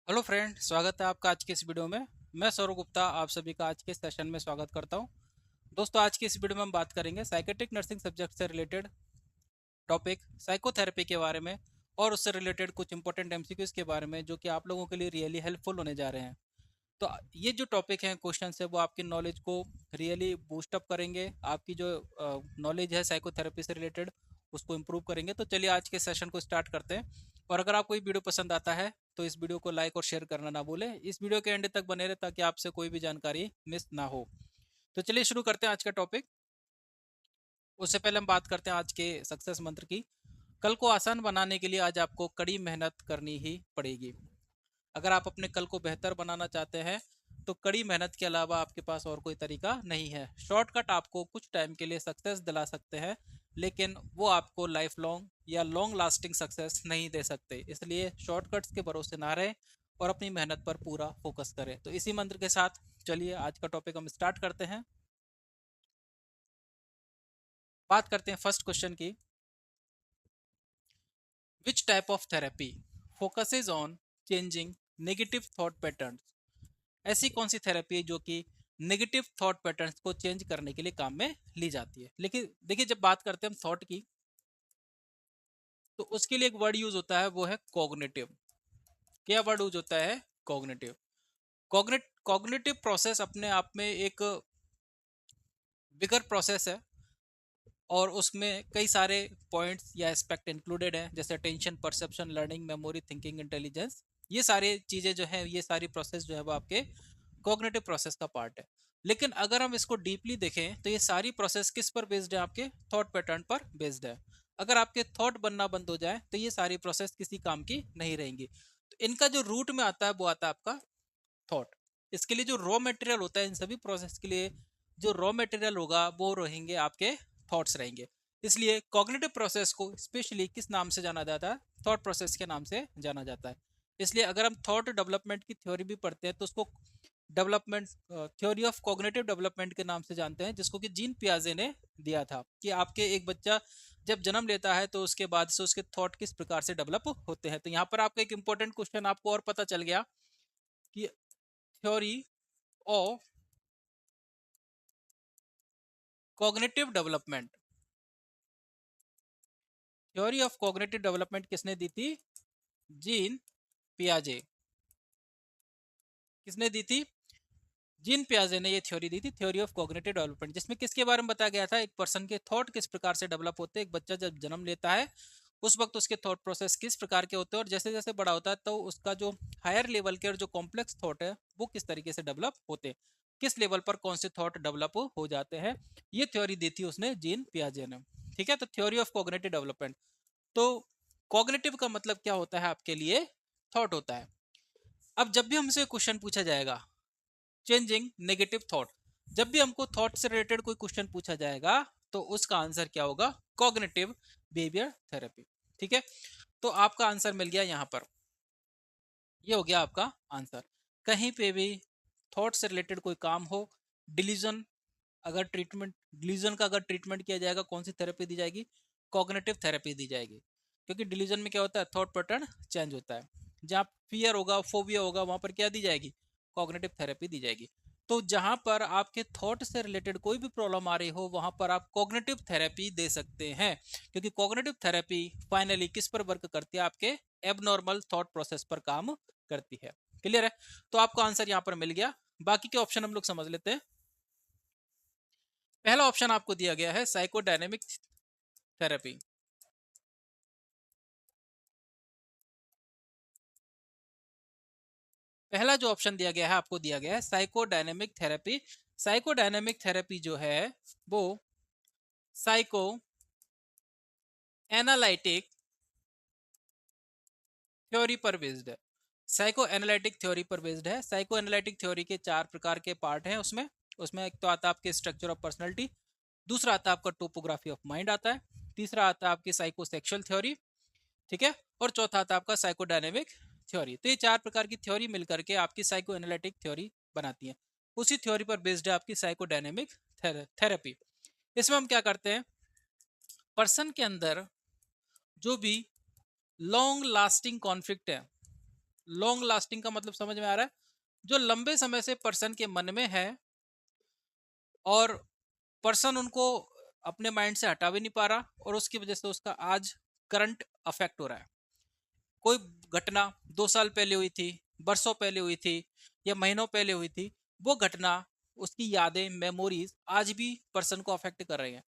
Hello friend, स्वागत है आपका आज के इस वीडियो में। मैं सौरभ गुप्ता आप सभी का आज के सेशन में स्वागत करता हूं। दोस्तों, आज की इस वीडियो में हम बात करेंगे साइकेट्रिक नर्सिंग सब्जेक्ट से रिलेटेड टॉपिक साइकोथेरेपी के बारे में और उससे रिलेटेड कुछ इंपॉर्टेंट एमसीक्यूज के बारे में जो कि आप लोगों के लिए रियली हेल्पफुल होने जा रहे हैं। तो ये जो टॉपिक हैं, क्वेश्चन है, वो आपकी नॉलेज को रियली बूस्ट अप करेंगे। आपकी जो नॉलेज है साइकोथेरेपी से रिलेटेड उसको इम्प्रूव करेंगे। तो चलिए आज के सेशन को स्टार्ट करते हैं। और अगर आपको ये वीडियो पसंद आता है तो इस वीडियो को लाइक और शेयर करना ना भूलें। इस वीडियो के एंड तक बने रहे ताकि आपसे कोई भी जानकारी मिस ना हो। तो चलिए शुरू करते हैं आज का टॉपिक। उससे पहले हम बात करते हैं आज के सक्सेस मंत्र की। कल को आसान बनाने के लिए आज आपको कड़ी मेहनत करनी ही पड़ेगी। अगर आप अपने कल को बेहतर बनाना चाहते हैं तो कड़ी मेहनत के अलावा आपके पास और कोई तरीका नहीं है। शॉर्टकट आपको कुछ टाइम के लिए सक्सेस दिला सकते हैं, लेकिन वो आपको लाइफ लॉन्ग या लॉन्ग लास्टिंग सक्सेस नहीं दे सकते। इसलिए शॉर्टकट्स के भरोसे ना रहें और अपनी मेहनत पर पूरा फोकस करें। तो इसी मंत्र के साथ चलिए आज का टॉपिक हम स्टार्ट करते हैं। बात करते हैं फर्स्ट क्वेश्चन की। विच type of therapy focuses on changing negative thought pattern. ऐसी कौन सी थेरेपी है जो कि नेगेटिव थॉट पैटर्न्स को चेंज करने के लिए काम में ली जाती है। लेकिन देखिए, जब बात करते हैं हम थॉट की, तो उसके लिए एक वर्ड यूज होता है, वो है कॉग्निटिव। क्या वर्ड यूज होता है? कॉग्निटिव। कॉग्निटिव प्रोसेस अपने आप में एक बिगर प्रोसेस है और उसमें कई सारे पॉइंट्स या एस्पेक्ट इंक्लूडेड हैं, जैसे attention, perception, learning, memory, thinking, intelligence. ये सारी चीजें जो है, ये सारी प्रोसेस जो है वो आपके कॉग्निटिव प्रोसेस का पार्ट है। लेकिन अगर हम इसको डीपली देखें तो ये सारी प्रोसेस किस पर बेस्ड है? आपके थॉट पैटर्न पर बेस्ड है। अगर आपके थॉट बनना बंद हो जाए तो ये सारी प्रोसेस किसी काम की नहीं रहेंगी। तो इनका जो रूट में आता है वो आता है आपका थॉट। इसके लिए जो रॉ मटेरियल होता है इन सभी प्रोसेस के लिए, जो रॉ मटेरियल होगा वो रहेंगे आपके थॉट्स रहेंगे। इसलिए कॉग्निटिव प्रोसेस को स्पेशली किस नाम से जाना जाता है? थॉट प्रोसेस के नाम से जाना जाता है। इसलिए अगर हम थॉट डेवलपमेंट की थ्योरी भी पढ़ते हैं तो उसको development theory of cognitive development के नाम से जानते हैं, जिसको कि जीन पियाजे ने दिया था कि आपके एक बच्चा जब जन्म लेता है तो उसके बाद से उसके थॉट किस प्रकार से डेवलप होते हैं। तो यहाँ पर आपका एक इंपॉर्टेंट क्वेश्चन आपको और पता चल गया कि theory of cognitive development, theory of cognitive development किसने दी थी? जीन पियाजे। किसने दी थी? जीन पियाजे ने ये थ्योरी दी थी, थ्योरी ऑफ कॉग्निटिव डेवलपमेंट, जिसमें किसके बारे में बताया गया था? एक पर्सन के थॉट किस प्रकार से डेवलप होते हैं। एक बच्चा जब जन्म लेता है उस वक्त उसके थॉट प्रोसेस किस प्रकार के होते हैं, और जैसे जैसे बड़ा होता है तो उसका जो हायर लेवल के और जो कॉम्प्लेक्स थॉट है वो किस तरीके से डेवलप होते हैं, किस लेवल पर कौन से थॉट डेवलप हो जाते हैं। ये थ्योरी दी थी उसने, जीन पियाजे ने। ठीक है, तो थ्योरी ऑफ कॉग्निटिव डेवलपमेंट। तो कॉग्निटिव का मतलब क्या होता है आपके लिए? थॉट होता है। अब जब भी हमसे क्वेश्चन पूछा जाएगा चेंजिंग नेगेटिव थॉट, जब भी हमको थॉट से रिलेटेड कोई क्वेश्चन पूछा जाएगा तो उसका आंसर क्या होगा? Cognitive behaviour therapy. ठीक है, तो आपका आंसर मिल गया यहाँ पर। ये हो गया आपका आंसर। कहीं पे भी थॉट से रिलेटेड कोई काम हो, डिलीजन, अगर ट्रीटमेंट, डिलीजन का अगर ट्रीटमेंट किया जाएगा, कौन सी थेरेपी दी जाएगी? कॉग्निटिव थेरेपी दी जाएगी। क्योंकि डिलीजन में क्या होता है? थॉट पैटर्न चेंज होता है। जहाँ फियर होगा, फोबिया होगा, वहां पर क्या दी जाएगी? कॉग्निटिव थेरेपी दी जाएगी। तो जहां पर आपके थॉट से रिलेटेड कोई भी प्रॉब्लम आ रही हो वहां पर आप कॉग्निटिव थेरेपी दे सकते हैं। क्योंकि कॉग्निटिव थेरेपी फाइनली किस पर वर्क करती है? आपके एबनॉर्मल थॉट प्रोसेस पर काम करती है। क्लियर है? तो आपको आंसर यहां पर मिल गया। बाकी के ऑप्शन हम लोग समझ लेते हैं। पहला ऑप्शन आपको दिया गया है साइकोडायनेमिक थेरेपी। पहला जो ऑप्शन दिया गया है, आपको दिया गया है साइकोडायनेमिक थेरेपी। साइकोडायनेमिक थेरेपी जो है वो साइको एनालिटिक थ्योरी पर बेस्ड है। साइको एनालिटिक थ्योरी पर बेस्ड है। साइको एनालिटिक थ्योरी के चार प्रकार के पार्ट हैं उसमें। उसमें एक तो आता है आपके स्ट्रक्चर ऑफ पर्सनैलिटी, दूसरा आता है आपका टोपोग्राफी ऑफ माइंड आता है, तीसरा आता है आपकी साइकोसेक्सुअल थ्योरी, ठीक है, और चौथा आता है आपका साइकोडायनेमिक थ्योरी। तो ये चार प्रकार की थ्योरी मिलकर के आपकी साइको एनालिटिक थ्योरी बनाती है। उसी थ्योरी पर बेस्ड है आपकी साइकोडायनेमिक थेरेपी। इसमें हम क्या करते हैं? पर्सन के अंदर जो भी लॉन्ग लास्टिंग कॉन्फ्लिक्ट है लॉन्ग लास्टिंग का मतलब समझ में आ रहा है, जो लंबे समय से पर्सन के मन में है और पर्सन उनको अपने माइंड से हटा भी नहीं पा रहा, और उसकी वजह से उसका आज करंट अफेक्ट हो रहा है। कोई घटना 2 साल पहले हुई थी, बरसों पहले हुई थी, या महीनों पहले हुई थी, वो घटना, उसकी यादें, मेमोरीज आज भी पर्सन को अफेक्ट कर रही हैं।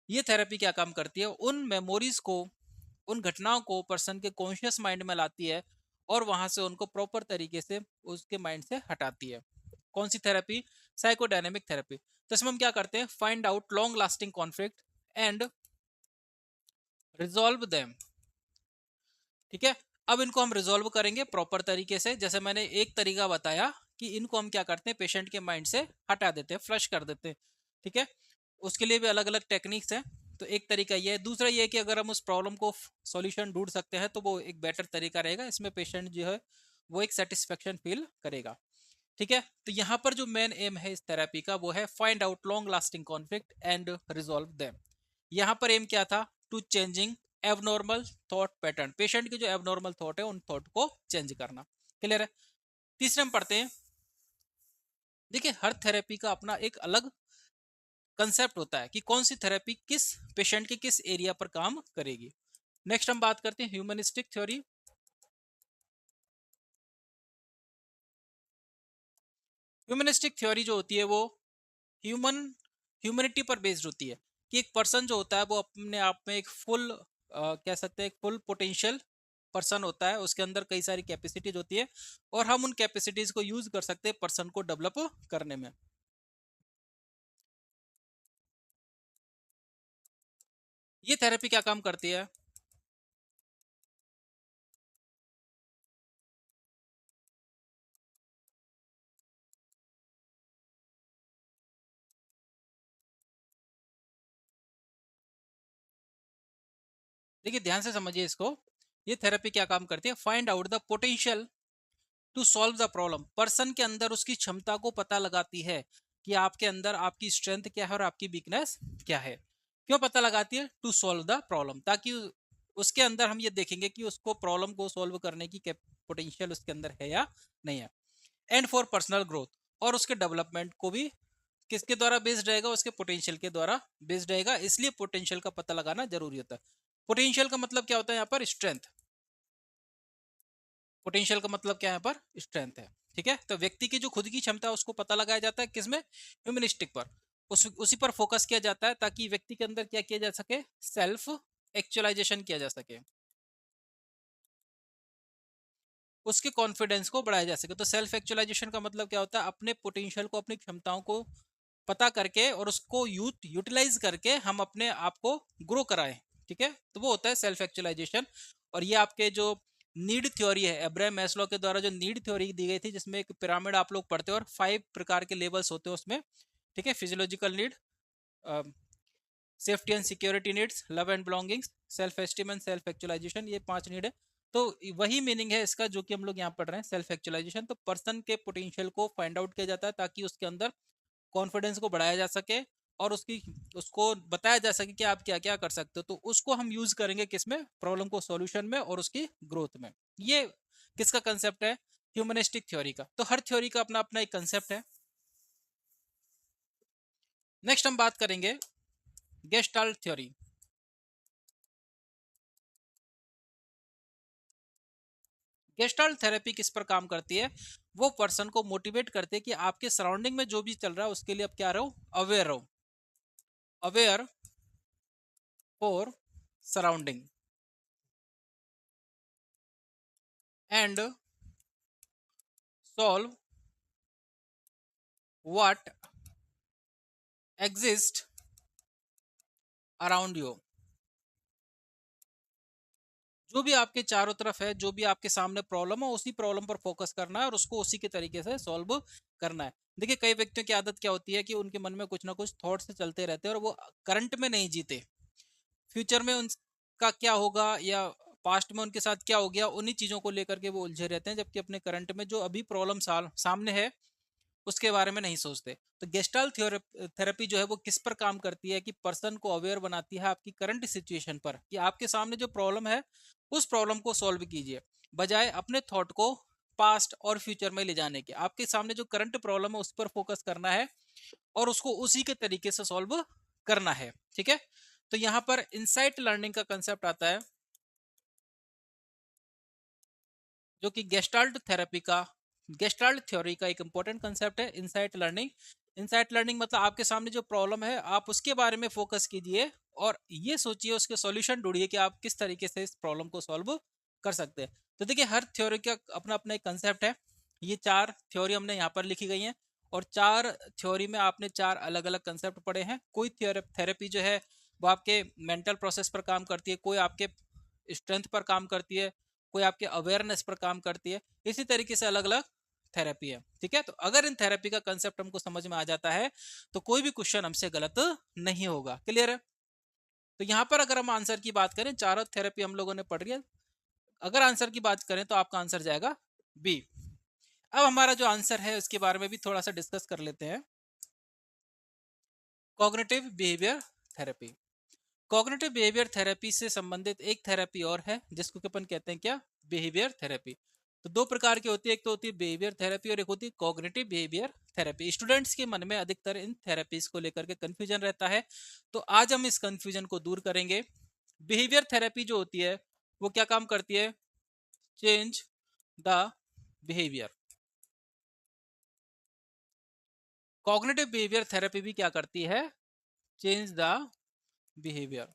ये थेरेपी क्या काम करती है, उन मेमोरीज को, उन घटनाओं को पर्सन के कॉन्शियस माइंड में लाती है और वहां से उनको प्रॉपर तरीके से उसके माइंड से हटाती है। कौन सी थेरेपी? Psychodynamic therapy. तो इसमें हम क्या करते हैं, find out long lasting conflict and resolve them. ठीक है, अब इनको हम रिजॉल्व करेंगे प्रॉपर तरीके से। जैसे मैंने एक तरीका बताया कि इनको हम क्या करते हैं, पेशेंट के माइंड से हटा देते हैं, फ्लश कर देते हैं। ठीक है, उसके लिए भी अलग अलग टेक्निक्स हैं। तो एक तरीका ये है। दूसरा ये है कि अगर हम उस प्रॉब्लम को सॉल्यूशन ढूंढ सकते हैं तो वो एक बेटर तरीका रहेगा। इसमें पेशेंट जो है वो एक सेटिस्फेक्शन फील करेगा। ठीक है, तो यहाँ पर जो मेन एम है इस थेरेपी का वो है find out long lasting conflict and resolve them. यहाँ पर एम क्या था, to changing abnormal thought pattern. Patient के जो एबनॉर्मल थॉट है उन थॉट को चेंज करना। क्लियर है? तीसरे में पढ़ते हैं। देखिए, हर थेरेपी का अपना एक अलग कंसेप्ट होता है कि कौन सी थेरेपी किस पेशेंट के किस एरिया पर काम करेगी। नेक्स्ट हम बात करते हैं ह्यूमनिस्टिक थ्योरी। ह्यूमनिस्टिक थ्योरी जो होती है वो ह्यूमन ह्यूमनिटी पर बेस्ड होती है, कि एक पर्सन जो होता है वो अपने आप में एक फुल कह सकते हैं एक फुल पोटेंशियल पर्सन होता है। उसके अंदर कई सारी कैपेसिटीज होती है और हम उन कैपेसिटीज को यूज कर सकते हैं पर्सन को डेवलप करने में। ये थेरेपी क्या काम करती है? देखिए, ध्यान से समझिए इसको। ये थेरेपी क्या काम करती है, find out the potential to solve the problem. Person के अंदर उसकी क्षमता को पता लगाती है कि आपके अंदर आपकी स्ट्रेंथ क्या है और आपकी वीकनेस क्या है। क्यों पता लगाती है? टू सॉल्व द प्रॉब्लम, ताकि उसके अंदर हम ये देखेंगे कि उसको प्रॉब्लम को सॉल्व करने की पोटेंशियल उसके अंदर है या नहीं है। एंड फॉर पर्सनल ग्रोथ, और उसके डेवलपमेंट को भी किसके द्वारा बेस्ड रहेगा, उसके पोटेंशियल के द्वारा बेस्ड रहेगा। इसलिए पोटेंशियल का पता लगाना जरूरी होता है। पोटेंशियल का मतलब क्या होता है यहाँ पर? स्ट्रेंथ। पोटेंशियल का मतलब क्या है यहाँ पर? स्ट्रेंथ है। ठीक है, तो व्यक्ति की जो खुद की क्षमता है उसको पता लगाया जाता है किसमें? ह्यूमनिस्टिक पर। उसी पर फोकस किया जाता है ताकि व्यक्ति के अंदर क्या किया जा सके, सेल्फ एक्चुअलाइजेशन किया जा सके, उसके कॉन्फिडेंस को बढ़ाया जा सके। तो सेल्फ एक्चुअलाइजेशन का मतलब क्या होता है? अपने पोटेंशियल को, अपनी क्षमताओं को पता करके और उसको यूटिलाइज करके हम अपने आप को ग्रो कराएं। ठीक है, तो वो होता है सेल्फ एक्चुअलाइजेशन। और ये आपके जो नीड थ्योरी है, अब्राहम मैस्लो के द्वारा जो नीड थ्योरी दी गई थी, जिसमें एक पिरामिड आप लोग पढ़ते हो और 5 प्रकार के लेवल्स होते हैं उसमें। ठीक है, physiological need, safety and security needs, love and belongings, self esteem and self actualisation, ये 5 नीड है। तो वही मीनिंग है इसका जो कि हम लोग यहाँ पढ़ रहे हैं, सेल्फ एक्चुअलाइजेशन। तो पर्सन के पोटेंशियल को फाइंड आउट किया जाता है ताकि उसके अंदर कॉन्फिडेंस को बढ़ाया जा सके और उसको बताया जा सके कि आप क्या क्या कर सकते हो। तो उसको हम यूज करेंगे किसमें? प्रॉब्लम को सॉल्यूशन में और उसकी ग्रोथ में। ये किसका कंसेप्ट है? ह्यूमनिस्टिक थ्योरी का। तो हर थ्योरी का अपना अपना एक कंसेप्ट है। नेक्स्ट हम बात करेंगे गेस्टाल्ट थ्योरी। गेस्टाल्ट थेरेपी किस पर काम करती है? वो पर्सन को मोटिवेट करते हैं कि आपके सराउंडिंग में जो भी चल रहा है उसके लिए आप क्या रहो, अवेयर रहो। Aware for surrounding and solve what exist around you. जो भी आपके चारों तरफ है, जो भी आपके सामने प्रॉब्लम है, उसी प्रॉब्लम पर फोकस करना है और उसको उसी के तरीके से सॉल्व करना है। देखिए, कई व्यक्तियों की आदत क्या होती है कि उनके मन में कुछ ना कुछ थॉट्स चलते रहते हैं और वो करंट में नहीं जीते। फ्यूचर में उनका क्या होगा या पास्ट में उनके साथ क्या हो गया, उन्हीं चीजों को लेकर के वो उलझे रहते हैं, जबकि अपने करंट में जो अभी प्रॉब्लम सामने है उसके बारे में नहीं सोचते। तो गेस्टाल्ट थेरेपी जो है वो किस पर काम करती है कि पर्सन को अवेयर बनाती है आपकी करंट सिचुएशन पर, कि आपके सामने जो प्रॉब्लम है उस प्रॉब्लम को सॉल्व कीजिए, बजाय अपने थॉट को पास्ट और फ्यूचर में ले जाने के। आपके सामने जो करंट प्रॉब्लम है उस पर फोकस करना है और उसको उसी के तरीके से सॉल्व करना है। ठीक है, तो यहां पर इनसाइट लर्निंग का कंसेप्ट आता है, जो कि गेस्टाल्ट थेरेपी का, गेस्टाल्ट थ्योरी का एक इंपॉर्टेंट कंसेप्ट है, इनसाइट लर्निंग। इनसाइट लर्निंग मतलब आपके सामने जो प्रॉब्लम है आप उसके बारे में फोकस कीजिए और ये सोचिए, उसके सॉल्यूशन ढूंढिए कि आप किस तरीके से इस प्रॉब्लम को सॉल्व कर सकते हैं। तो देखिए, हर थ्योरी का अपना अपना एक कंसेप्ट है। ये 4 थ्योरी हमने यहाँ पर लिखी गई हैं और 4 थ्योरी में आपने 4 अलग अलग कंसेप्ट पढ़े हैं। कोई थेरेपी जो है वो आपके मेंटल प्रोसेस पर काम करती है, कोई आपके स्ट्रेंथ पर काम करती है, कोई आपके अवेयरनेस पर काम करती है। इसी तरीके से अलग अलग थेरेपी है। ठीक है, तो अगर इन थेरेपी का कंसेप्ट हमको समझ में आ जाता है तो कोई भी क्वेश्चन हमसे गलत नहीं होगा। क्लियर है? तो यहाँ पर अगर हम आंसर की बात करें, चारों थेरेपी हम लोगों ने पढ़ रही है, अगर आंसर की बात करें तो आपका आंसर जाएगा बी। अब हमारा जो आंसर है उसके बारे में भी थोड़ा सा डिस्कस कर लेते हैं। Cognitive behaviour therapy. Cognitive behaviour therapy से संबंधित एक थेरेपी और है जिसको अपन कहते हैं क्या, बिहेवियर थेरेपी। तो 2 प्रकार की होती है, एक तो होती है बिहेवियर थेरेपी और एक होती है कॉग्निटिव बिहेवियर थेरेपी। स्टूडेंट्स के मन में अधिकतर इन थेरेपीज को लेकर के कंफ्यूजन रहता है, तो आज हम इस कंफ्यूजन को दूर करेंगे। बिहेवियर थेरेपी जो होती है वो क्या काम करती है, change the behaviour. Cognitive behaviour therapy भी क्या करती है, चेंज द बिहेवियर।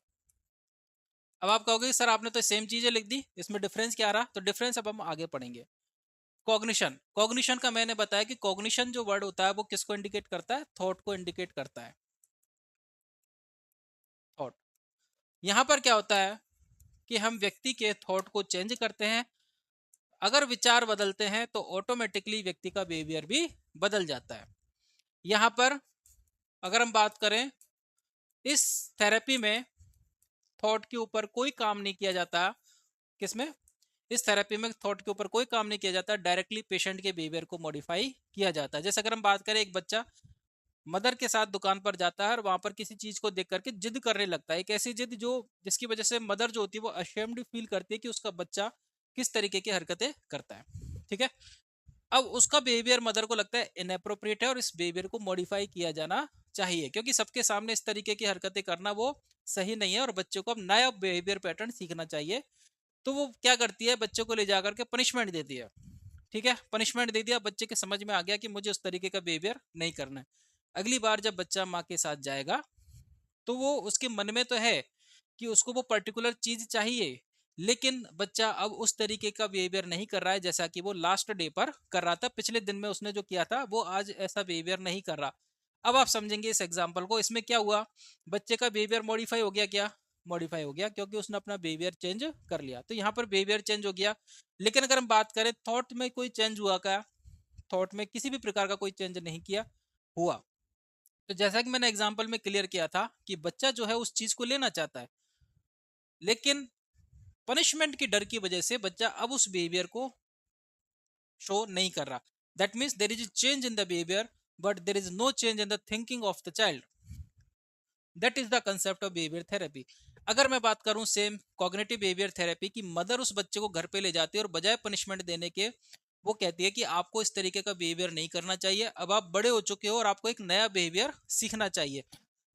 अब आप कहोगे सर आपने तो सेम चीजें लिख दी, इसमें डिफरेंस क्या रहा? तो डिफरेंस अब हम आगे पढ़ेंगे। कॉग्निशन, कॉग्निशन का मैंने बताया कि कॉग्निशन जो वर्ड होता है वो किसको इंडिकेट करता है, थॉट को इंडिकेट करता है, थॉट। यहां पर क्या होता है कि हम व्यक्ति के थॉट को चेंज करते हैं। अगर विचार बदलते हैं तो ऑटोमेटिकली व्यक्ति का बिहेवियर भी बदल जाता है। यहां पर अगर हम बात करें, इस थेरेपी में थॉट के ऊपर कोई काम नहीं किया जाता। किसमें? इस थेरेपी में थॉट के ऊपर कोई काम नहीं किया जाता, डायरेक्टली पेशेंट के बिहेवियर को मॉडिफाई किया जाता है। जैसे अगर हम बात करें, एक बच्चा मदर के साथ दुकान पर जाता है और वहां पर किसी चीज को देख करके जिद करने लगता है, एक ऐसी जिद जो जिसकी वजह से मदर जो होती है वो अशेम्ड फील करती है कि उसका बच्चा किस तरीके की हरकतें करता है। ठीक है, अब उसका बिहेवियर मदर को लगता है इनएप्रोप्रिएट है और इस बिहेवियर को मॉडिफाई किया जाना चाहिए, क्योंकि सबके सामने इस तरीके की हरकतें करना वो सही नहीं है और बच्चों को अब नया बिहेवियर पैटर्न सीखना चाहिए। तो वो क्या करती है, बच्चों को ले जाकर के पनिशमेंट देती है। ठीक है, पनिशमेंट दे दिया, बच्चे के समझ में आ गया कि मुझे उस तरीके का बिहेवियर नहीं करना है। अगली बार जब बच्चा माँ के साथ जाएगा तो वो उसके मन में तो है कि उसको वो पर्टिकुलर चीज चाहिए, लेकिन बच्चा अब उस तरीके का बिहेवियर नहीं कर रहा है जैसा कि वो लास्ट डे पर कर रहा था। पिछले दिन में उसने जो किया था वो आज ऐसा बिहेवियर नहीं कर रहा। अब आप समझेंगे इस एग्जाम्पल को। इसमें क्या हुआ, बच्चे का बिहेवियर मॉडिफाई हो गया। क्या मॉडिफाई हो गया? क्योंकि उसने अपना बिहेवियर चेंज कर लिया। तो यहाँ पर बिहेवियर चेंज हो गया। लेकिन अगर हम बात करें थॉट में कोई चेंज हुआ क्या? थॉट में किसी भी प्रकार का कोई चेंज नहीं किया हुआ। तो जैसा कि मैंने एग्जाम्पल में क्लियर किया था कि बच्चा जो है उस चीज को लेना चाहता है, लेकिन पनिशमेंट की डर की वजह से बच्चा अब उस बिहेवियर को शो नहीं कर रहा। That means there is change in the behaviour but there is no change in the thinking of the child. That is the concept of behaviour therapy. अगर मैं बात करूं सेम कॉग्निटिव बिहेवियर थेरेपी की, mother उस बच्चे को घर पे ले जाती है और बजाय पनिशमेंट देने के वो कहती है कि आपको इस तरीके का बिहेवियर नहीं करना चाहिए, अब आप बड़े हो चुके हो और आपको एक नया बिहेवियर सीखना चाहिए।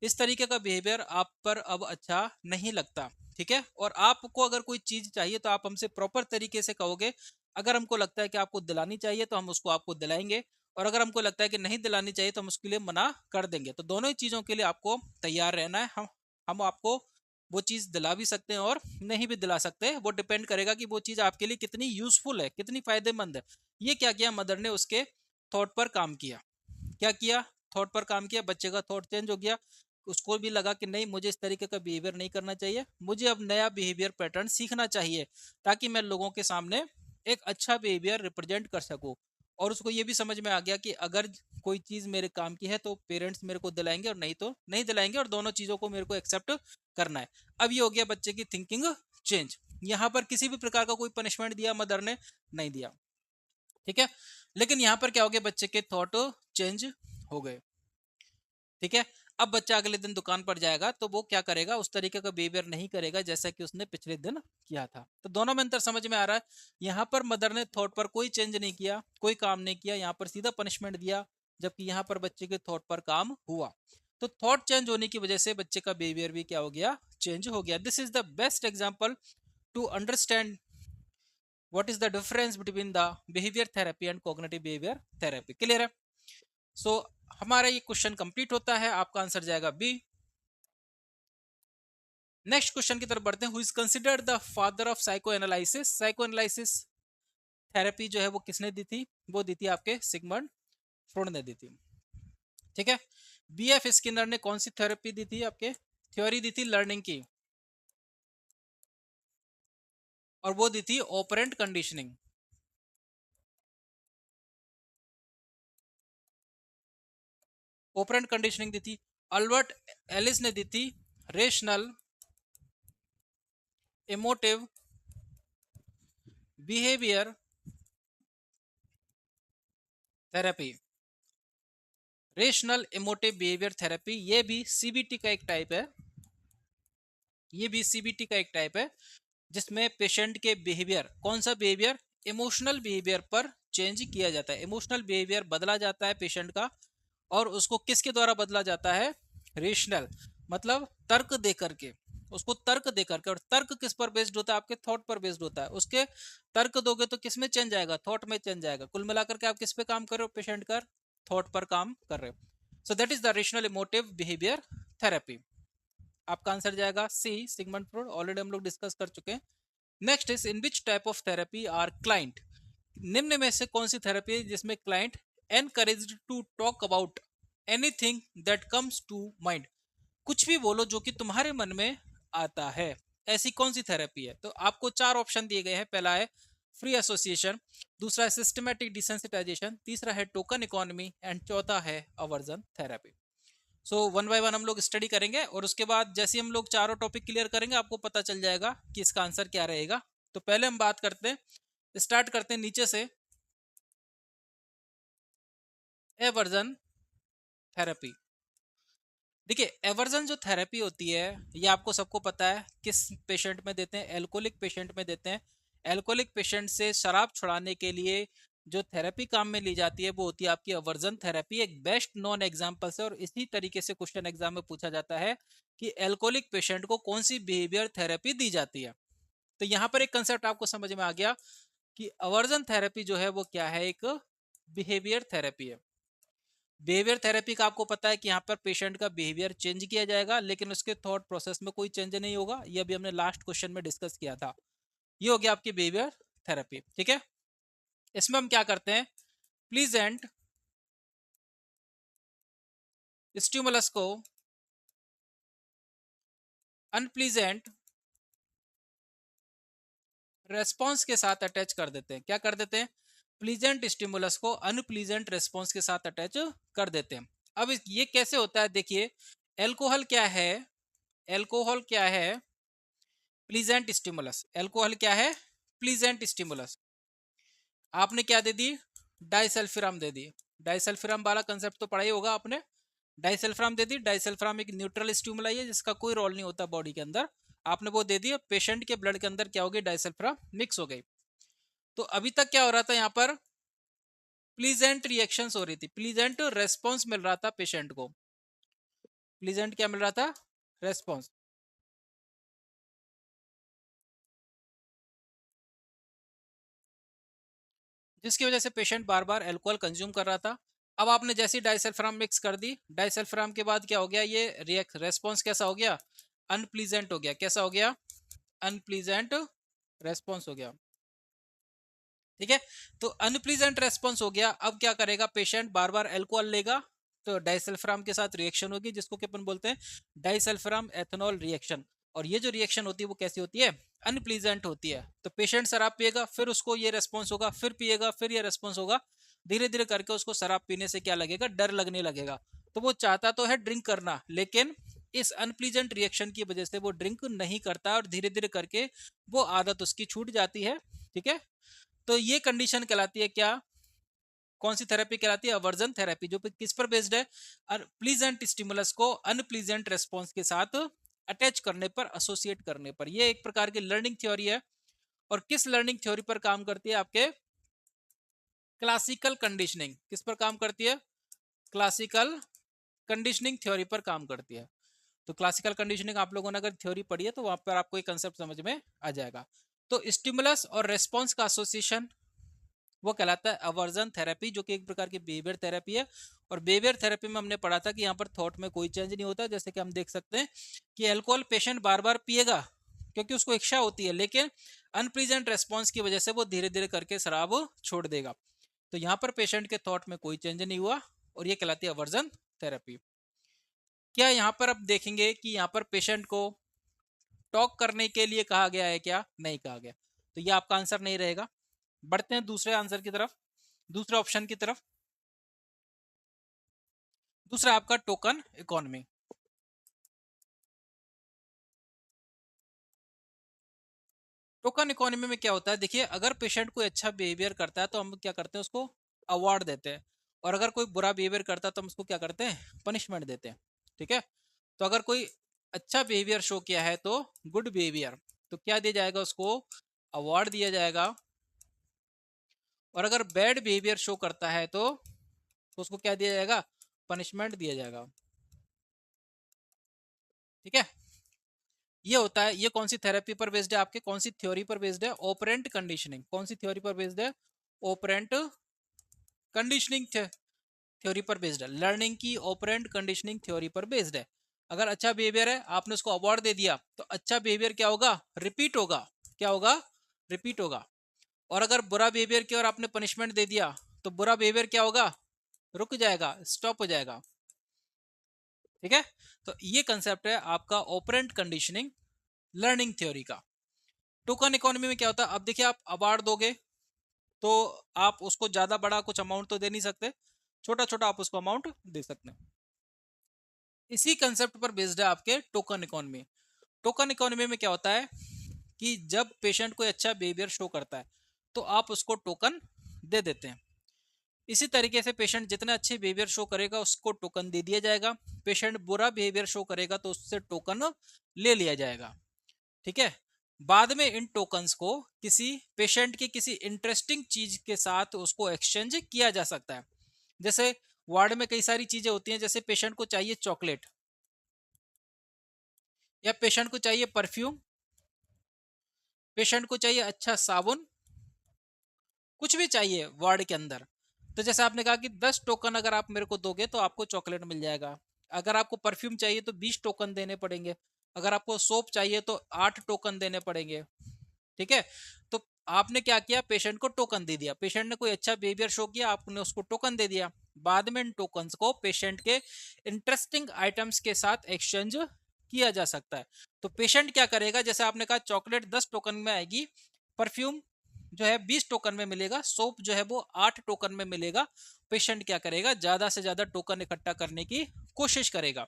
इस तरीके का बिहेवियर आप पर अब अच्छा नहीं लगता। ठीक है, और आपको अगर कोई चीज चाहिए तो आप हमसे प्रॉपर तरीके से कहोगे। अगर हमको लगता है कि आपको दिलानी चाहिए तो हम उसको आपको दिलाएंगे, और अगर हमको लगता है कि नहीं दिलानी चाहिए तो हम उसके लिए मना कर देंगे। तो दोनों ही चीजों के लिए आपको तैयार रहना है। हम आपको वो चीज दिला भी सकते हैं और नहीं भी दिला सकते, वो डिपेंड करेगा कि वो चीज आपके लिए कितनी यूजफुल है, कितनी फायदेमंद है। ये क्या किया, मदर ने उसके थॉट पर काम किया। क्या किया? थॉट पर काम किया, बच्चे का थॉट चेंज हो गया। उसको भी लगा कि नहीं, मुझे इस तरीके का बिहेवियर नहीं करना चाहिए, मुझे अब नया बिहेवियर पैटर्न सीखना चाहिए ताकि मैं लोगों के सामने एक अच्छा बिहेवियर रिप्रेजेंट कर सकूं। और उसको ये भी समझ में आ गया कि अगर कोई चीज मेरे काम की है तो पेरेंट्स मेरे को दिलाएंगे और नहीं तो नहीं दिलाएंगे, और दोनों चीजों को मेरे को एक्सेप्ट करना है। अब ये हो गया बच्चे की थिंकिंग चेंज। यहाँ पर किसी भी प्रकार का कोई पनिशमेंट दिया मदर ने? नहीं दिया। ठीक है, लेकिन यहाँ पर क्या हो गया, बच्चे के थॉट चेंज हो गए। ठीक है, अब बच्चा अगले दिन दुकान पर जाएगा तो वो क्या करेगा, उस तरीके का बिहेवियर नहीं करेगा जैसा कि उसने पिछले दिन किया था। तो दोनों में अंतर समझ में आ रहा है। यहाँ पर मदर ने थॉट पर कोई चेंज नहीं किया, कोई काम नहीं किया, यहाँ पर सीधा पनिशमेंट दिया, जबकि यहाँ पर बच्चे के थॉट पर काम हुआ। तो थॉट चेंज होने की वजह से बच्चे का बिहेवियर भी क्या हो गया, चेंज हो गया। This is the best example to understand what is the difference between the behaviour therapy and cognitive behaviour therapy. Clear है? सो हमारा ये क्वेश्चन कंप्लीट होता है, आपका आंसर जाएगा बी। नेक्स्ट क्वेश्चन की तरफ बढ़ते हैं। Who is considered the father of psycho analysis? Psycho analysis therapy जो है वो किसने दी थी? वो दी थी आपके सिगमंड फ्रॉइड ने दी थी। ठीक है। बी एफ स्किनर ने कौन सी थेरेपी दी थी? आपके थ्योरी दी थी लर्निंग की, और वो दी थी ऑपरेंट कंडीशनिंग। ऑपरेंट कंडीशनिंग दी थी। अल्बर्ट एलिस ने दी थी rational emotive behaviour therapy. Rational emotive behaviour therapy ये भी सीबीटी का एक टाइप है, ये भी सीबीटी का एक टाइप है, जिसमें पेशेंट के बिहेवियर, कौन सा बिहेवियर? इमोशनल बिहेवियर पर चेंज किया जाता है। इमोशनल बिहेवियर बदला जाता है पेशेंट का, और उसको किसके द्वारा बदला जाता है? रेशनल, मतलब तर्क दे करके, उसको तर्क दे करके। और तर्क किस पर बेस्ड होता है? आपके थॉट पर बेस्ड होता है। उसके तर्क दोगे तो किस में चेंज आएगा? थॉट में चेंज आएगा। कुल मिलाकर के आप किस पे काम कर रहे हो? पेशेंट का थॉट पर काम कर रहे हो। So that is the rational emotive behaviour therapy. आपका आंसर जाएगा सी, सिगमंड फ्रॉइड। ऑलरेडी हम लोग डिस्कस कर चुके हैं। Next is in which type of therapy are client? निम्न में से कौन सी थेरेपी है जिसमें client encouraged to talk about anything that comes to mind? कुछ भी बोलो जो कि तुम्हारे मन में आता है, ऐसी कौन सी थेरेपी है? तो आपको चार ऑप्शन दिए गए हैं। पहला है फ्री एसोसिएशन, दूसरा है सिस्टमैटिक डिसेंसिटाइजेशन, तीसरा है टोकन इकोनॉमी, एंड चौथा है aversion therapy. So one by one हम लोग स्टडी करेंगे, और उसके बाद जैसे हम लोग चारों टॉपिक क्लियर करेंगे आपको पता चल जाएगा कि इसका आंसर क्या रहेगा। तो पहले हम बात करते हैं, स्टार्ट करते हैं नीचे से, एवर्जन थेरेपी। देखिए, एवर्जन जो थेरेपी होती है ये आपको सबको पता है किस पेशेंट में देते हैं? एल्कोहलिक पेशेंट में देते हैं। एल्कोहलिक पेशेंट से शराब छुड़ाने के लिए जो थेरेपी काम में ली जाती है वो होती है आपकी अवर्जन थेरेपी। एक बेस्ट नॉन एग्जांपल से, और इसी तरीके से क्वेश्चन एग्जाम में पूछा जाता है कि एल्कोहलिक पेशेंट को कौन सी बिहेवियर थेरेपी दी जाती है। तो यहाँ पर एक कंसेप्ट आपको समझ में आ गया कि अवर्जन थेरेपी जो है वो क्या है, एक बिहेवियर थेरेपी है। बिहेवियर थेरेपी का आपको पता है कि यहाँ पर पेशेंट का बिहेवियर चेंज किया जाएगा, लेकिन उसके थॉट प्रोसेस में कोई चेंज नहीं होगा। ये अभी हमने लास्ट क्वेश्चन में डिस्कस किया था। ये हो गया आपकी बिहेवियर थेरेपी। ठीक है। इसमें हम क्या करते हैं? प्लीजेंट स्टिमुलस को अनप्लीजेंट रेस्पॉन्स के साथ अटैच कर देते हैं। क्या कर देते हैं? प्लीजेंट स्टिमुलस को अनप्लीजेंट रेस्पॉन्स के साथ अटैच कर देते हैं। अब ये कैसे होता है? देखिए, एल्कोहल क्या है? एल्कोहल क्या है? Pleasant stimulus. एल्कोहल क्या है? Pleasant stimulus. आपने क्या दे दी? डाइसल्फिराम दे दी। डाइसल्फिराम वाला कंसेप्ट तो पढ़ा ही होगा आपने। डाइसल्फिराम दे दी। डाइसल्फिराम एक न्यूट्रल स्टिमुलाई है जिसका कोई रोल नहीं होता बॉडी के अंदर। आपने वो दे दी, पेशेंट के ब्लड के अंदर क्या हो गई? डाइसल्फिराम मिक्स हो गई। तो अभी तक क्या हो रहा था? यहाँ पर प्लीजेंट रिएक्शंस हो रही थी, प्लीजेंट रेस्पॉन्स मिल रहा था पेशेंट को। प्लीजेंट क्या मिल रहा था? रेस्पॉन्स, जिसकी वजह से पेशेंट बार बार अल्कोहल कंज्यूम कर रहा था। अब आपने जैसी डाइसल्फराम मिक्स कर दी, डाइसल्फराम के बाद क्या हो गया? ये रेस्पॉन्स कैसा हो गया? अनप्लीजेंट हो गया। कैसा हो गया? अनप्लीजेंट रेस्पॉन्स हो गया। ठीक है। तो अनप्लीजेंट रेस्पॉन्स हो गया। अब क्या करेगा पेशेंट? बार बार अल्कोहल लेगा, तो डाइसल्फराम के साथ रिएक्शन होगी जिसको कि अपन बोलते हैं डाइसल्फराम एथेनॉल रिएक्शन। और ये जो रिएक्शन होती है वो कैसी होती है? अनप्लीजेंट होती है। तो पेशेंट शराब पिएगा, फिर उसको ये रेस्पॉन्स होगा, फिर पिएगा, फिर ये रेस्पॉन्स होगा। धीरे धीरे करके उसको शराब पीने से क्या लगेगा? डर लगने लगेगा। तो वो चाहता तो है ड्रिंक करना, लेकिन इस अनप्लीजेंट रिएक्शन की वजह से वो ड्रिंक नहीं करता, और धीरे धीरे करके वो आदत उसकी छूट जाती है। ठीक है। तो ये कंडीशन कहलाती है क्या? कौन सी थेरेपी कहलाती है? अवर्जन थेरेपी, जो किस पर बेस्ड है? प्लीजेंट स्टिमुलस को अनप्लीजेंट रेस्पॉन्स के साथ अटैच करने पर, एसोसिएट करने पर। ये एक प्रकार की लर्निंग थ्योरी है। और किस लर्निंग थ्योरी पर काम करती है? आपके क्लासिकल कंडीशनिंग। किस पर काम करती है? क्लासिकल कंडीशनिंग थ्योरी पर काम करती है। तो क्लासिकल कंडीशनिंग आप लोगों ने अगर थ्योरी पढ़ी है तो वहां पर आपको एक कंसेप्ट समझ में आ जाएगा। तो स्टिमुलस और रेस्पॉन्स का एसोसिएशन वो कहलाता है अवर्जन थेरेपी, जो कि एक प्रकार की बिहेवियर थेरेपी है। और बिहेवियर थेरेपी में हमने पढ़ा था कि यहाँ पर थॉट में कोई चेंज नहीं होता। जैसे कि हम देख सकते हैं कि अल्कोहल पेशेंट बार बार पिएगा क्योंकि उसको इच्छा होती है, लेकिन अनप्लीजेंट रेस्पॉन्स की वजह से वो धीरे धीरे करके शराब छोड़ देगा। तो यहाँ पर पेशेंट के थॉट में कोई चेंज नहीं हुआ, और ये कहलाती है अवर्जन थेरेपी। क्या यहाँ पर अब देखेंगे कि यहाँ पर पेशेंट को टॉक करने के लिए कहा गया है? क्या नहीं कहा गया, तो ये आपका आंसर नहीं रहेगा। बढ़ते हैं दूसरे आंसर की तरफ, दूसरे ऑप्शन की तरफ। दूसरा आपका टोकन इकोनॉमी। टोकन इकोनॉमी में क्या होता है? देखिए, अगर पेशेंट कोई अच्छा बिहेवियर करता है तो हम क्या करते हैं? उसको अवार्ड देते हैं। और अगर कोई बुरा बिहेवियर करता है तो हम उसको क्या करते हैं? पनिशमेंट देते हैं। ठीक है, तो अगर कोई अच्छा बिहेवियर शो किया है तो गुड बिहेवियर, तो क्या दिया जाएगा? उसको अवार्ड दिया जाएगा। और अगर बैड बिहेवियर शो करता है तो उसको क्या दिया जाएगा? पनिशमेंट दिया जाएगा। ठीक है, ये होता है। ये कौन सी थेरेपी पर बेस्ड है? आपके कौन सी थ्योरी पर बेस्ड है? Operant conditioning. कौन सी थ्योरी पर बेस्ड है? ऑपरेंट कंडीशनिंग थ्योरी पर बेस्ड है। लर्निंग की ऑपरेंट कंडीशनिंग थ्योरी पर बेस्ड है। अगर अच्छा बिहेवियर है, आपने उसको अवार्ड दे दिया, तो अच्छा बिहेवियर क्या होगा? रिपीट होगा। क्या होगा? रिपीट होगा। और अगर बुरा बिहेवियर किया और आपने पनिशमेंट दे दिया, तो बुरा बिहेवियर क्या होगा? रुक जाएगा, स्टॉप हो जाएगा। ठीक है, तो ये कंसेप्ट है आपका ऑपरेंट कंडीशनिंग लर्निंग थ्योरी का। टोकन इकोनॉमी में क्या होता है? अब देखिए, आप अवार्ड दोगे तो आप उसको ज्यादा बड़ा कुछ अमाउंट तो दे नहीं सकते, छोटा छोटा आप उसको अमाउंट दे सकते हैं। इसी कंसेप्ट पर बेस्ड है आपके टोकन इकोनॉमी। टोकन इकोनॉमी में क्या होता है कि जब पेशेंट कोई अच्छा बिहेवियर शो करता है तो आप उसको टोकन दे देते हैं। इसी तरीके से पेशेंट जितना अच्छे बिहेवियर शो करेगा उसको टोकन दे दिया जाएगा। पेशेंट बुरा बिहेवियर शो करेगा तो उससे टोकन ले लिया जाएगा। ठीक है, बाद में इन टोकन्स को किसी पेशेंट की किसी इंटरेस्टिंग चीज के साथ उसको एक्सचेंज किया जा सकता है। जैसे वार्ड में कई सारी चीजें होती हैं, जैसे पेशेंट को चाहिए चॉकलेट, या पेशेंट को चाहिए परफ्यूम, पेशेंट को चाहिए अच्छा साबुन, कुछ भी चाहिए वार्ड के अंदर। तो जैसे आपने कहा कि 10 टोकन अगर आप मेरे को दोगे तो आपको चॉकलेट मिल जाएगा। अगर आपको परफ्यूम चाहिए तो 20 टोकन देने पड़ेंगे। अगर आपको सोप चाहिए तो 8 टोकन देने पड़ेंगे। ठीक है, तो आपने क्या किया? पेशेंट को टोकन दे दिया। पेशेंट ने कोई अच्छा बिहेवियर शो किया, आपने उसको टोकन दे दिया। बाद में इन टोकन्स को पेशेंट के इंटरेस्टिंग आइटम्स के साथ एक्सचेंज किया जा सकता है। तो पेशेंट क्या करेगा? जैसे आपने कहा चॉकलेट 10 टोकन में आएगी, परफ्यूम जो है 20 टोकन में मिलेगा, सोप जो है वो 8 टोकन में मिलेगा। पेशेंट क्या करेगा? ज्यादा से ज्यादा टोकन इकट्ठा करने की कोशिश करेगा।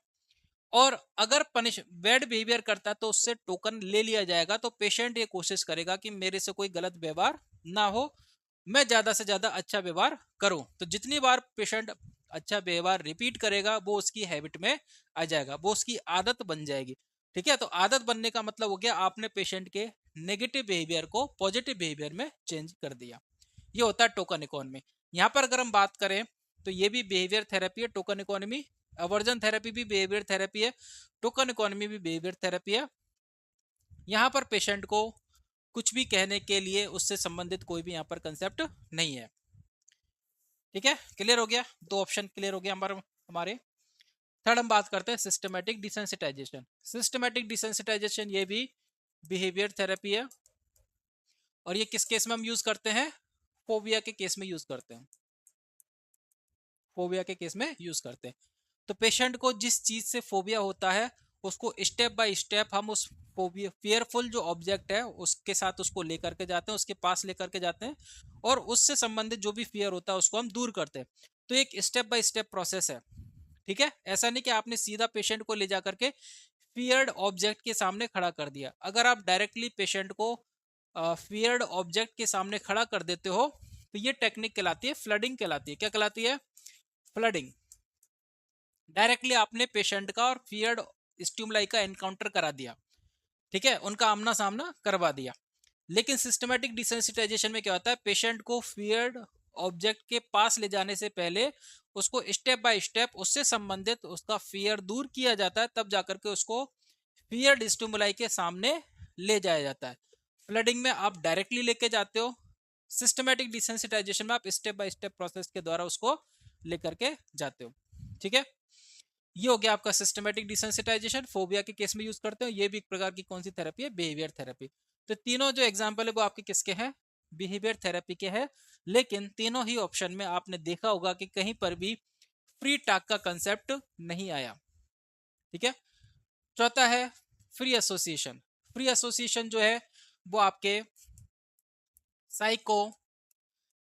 और अगर पनिश बैड बिहेवियर करता है तो उससे टोकन ले लिया जाएगा। तो पेशेंट ये कोशिश करेगा कि मेरे से कोई गलत व्यवहार ना हो, मैं ज्यादा से ज्यादा अच्छा व्यवहार करूं। तो जितनी बार पेशेंट अच्छा व्यवहार रिपीट करेगा वो उसकी हैबिट में आ जाएगा, वो उसकी आदत बन जाएगी। ठीक है, तो आदत बनने का मतलब हो गया आपने पेशेंट के नेगेटिव बिहेवियर को पॉजिटिव बिहेवियर में चेंज कर दिया। ये होता है टोकन इकोनॉमी। यहाँ पर अगर हम बात करें तो ये भी बिहेवियर थेरेपी है, टोकन इकोनॉमी। अवर्जन थेरेपी भी बिहेवियर थेरेपी है, टोकन इकोनॉमी भी बिहेवियर थेरेपी है। यहाँ पर पेशेंट को कुछ भी कहने के लिए उससे संबंधित कोई भी यहाँ पर कंसेप्ट नहीं है। ठीक है, क्लियर हो गया? दो ऑप्शन क्लियर हो गया हमारे। थर्ड हम बात करते हैं सिस्टमेटिक डिसेंसिटाइजेशन। सिस्टमेटिक डिसेंसिटाइजेशन ये भी बिहेवियर थेरेपी है, और ये किस केस में हम यूज करते हैं? फोबिया के केस में यूज करते हैं। फोबिया के केस में यूज करते हैं। तो पेशेंट को जिस चीज से फोबिया होता है उसको स्टेप बाय स्टेप हम उस फोबिया फियरफुल जो ऑब्जेक्ट है उसके साथ उसको लेकर के जाते हैं, उसके पास लेकर के जाते हैं, और उससे संबंधित जो भी फियर होता है उसको हम दूर करते हैं। तो एक स्टेप बाय स्टेप प्रोसेस है। ठीक है, ऐसा नहीं कि आपने सीधा पेशेंट को ले जाकर के फियर्ड ऑब्जेक्ट के सामने खड़ा कर दिया। अगर आप डायरेक्टली पेशेंट को फियर्ड ऑब्जेक्ट के सामने खड़ा कर देते हो तो ये टेक्निक कहलाती है फ्लडिंग कहलाती है। क्या कहलाती है? फ्लडिंग। डायरेक्टली आपने पेशेंट का और फियर्ड स्टिमुलाई का एनकाउंटर करा दिया, ठीक है, उनका आमना सामना करवा दिया। लेकिन सिस्टमेटिक डिसेंसिटाइजेशन में क्या होता है, पेशेंट को फियर्ड ऑब्जेक्ट के पास ले जाने से पहले उसको स्टेप बाय स्टेप उससे संबंधित उसका फियर दूर किया जाता है, तब जाकर के उसको फियर्ड स्टिमुलाई के सामने ले जाया जाता है। फ्लडिंग में आप डायरेक्टली लेके जाते हो, सिस्टमेटिक डिसेंसिटाइजेशन में आप स्टेप बाय स्टेप प्रोसेस के द्वारा उसको लेकर के जाते हो। ठीक है, ये हो गया आपका सिस्टमेटिक डिसेंसिटाइजेशन। फोबिया के केस में यूज करते हो। ये भी एक प्रकार की कौन सी थेरेपी है? Behaviour therapy. तो तीनों जो एग्जांपल है वो आपके किसके हैं? बिहेवियर थेरेपी के हैं। लेकिन तीनों ही ऑप्शन में आपने देखा होगा कि कहीं पर भी फ्री टॉक का कंसेप्ट नहीं आया। ठीक है, चौथा है फ्री एसोसिएशन। फ्री एसोसिएशन जो है वो आपके साइको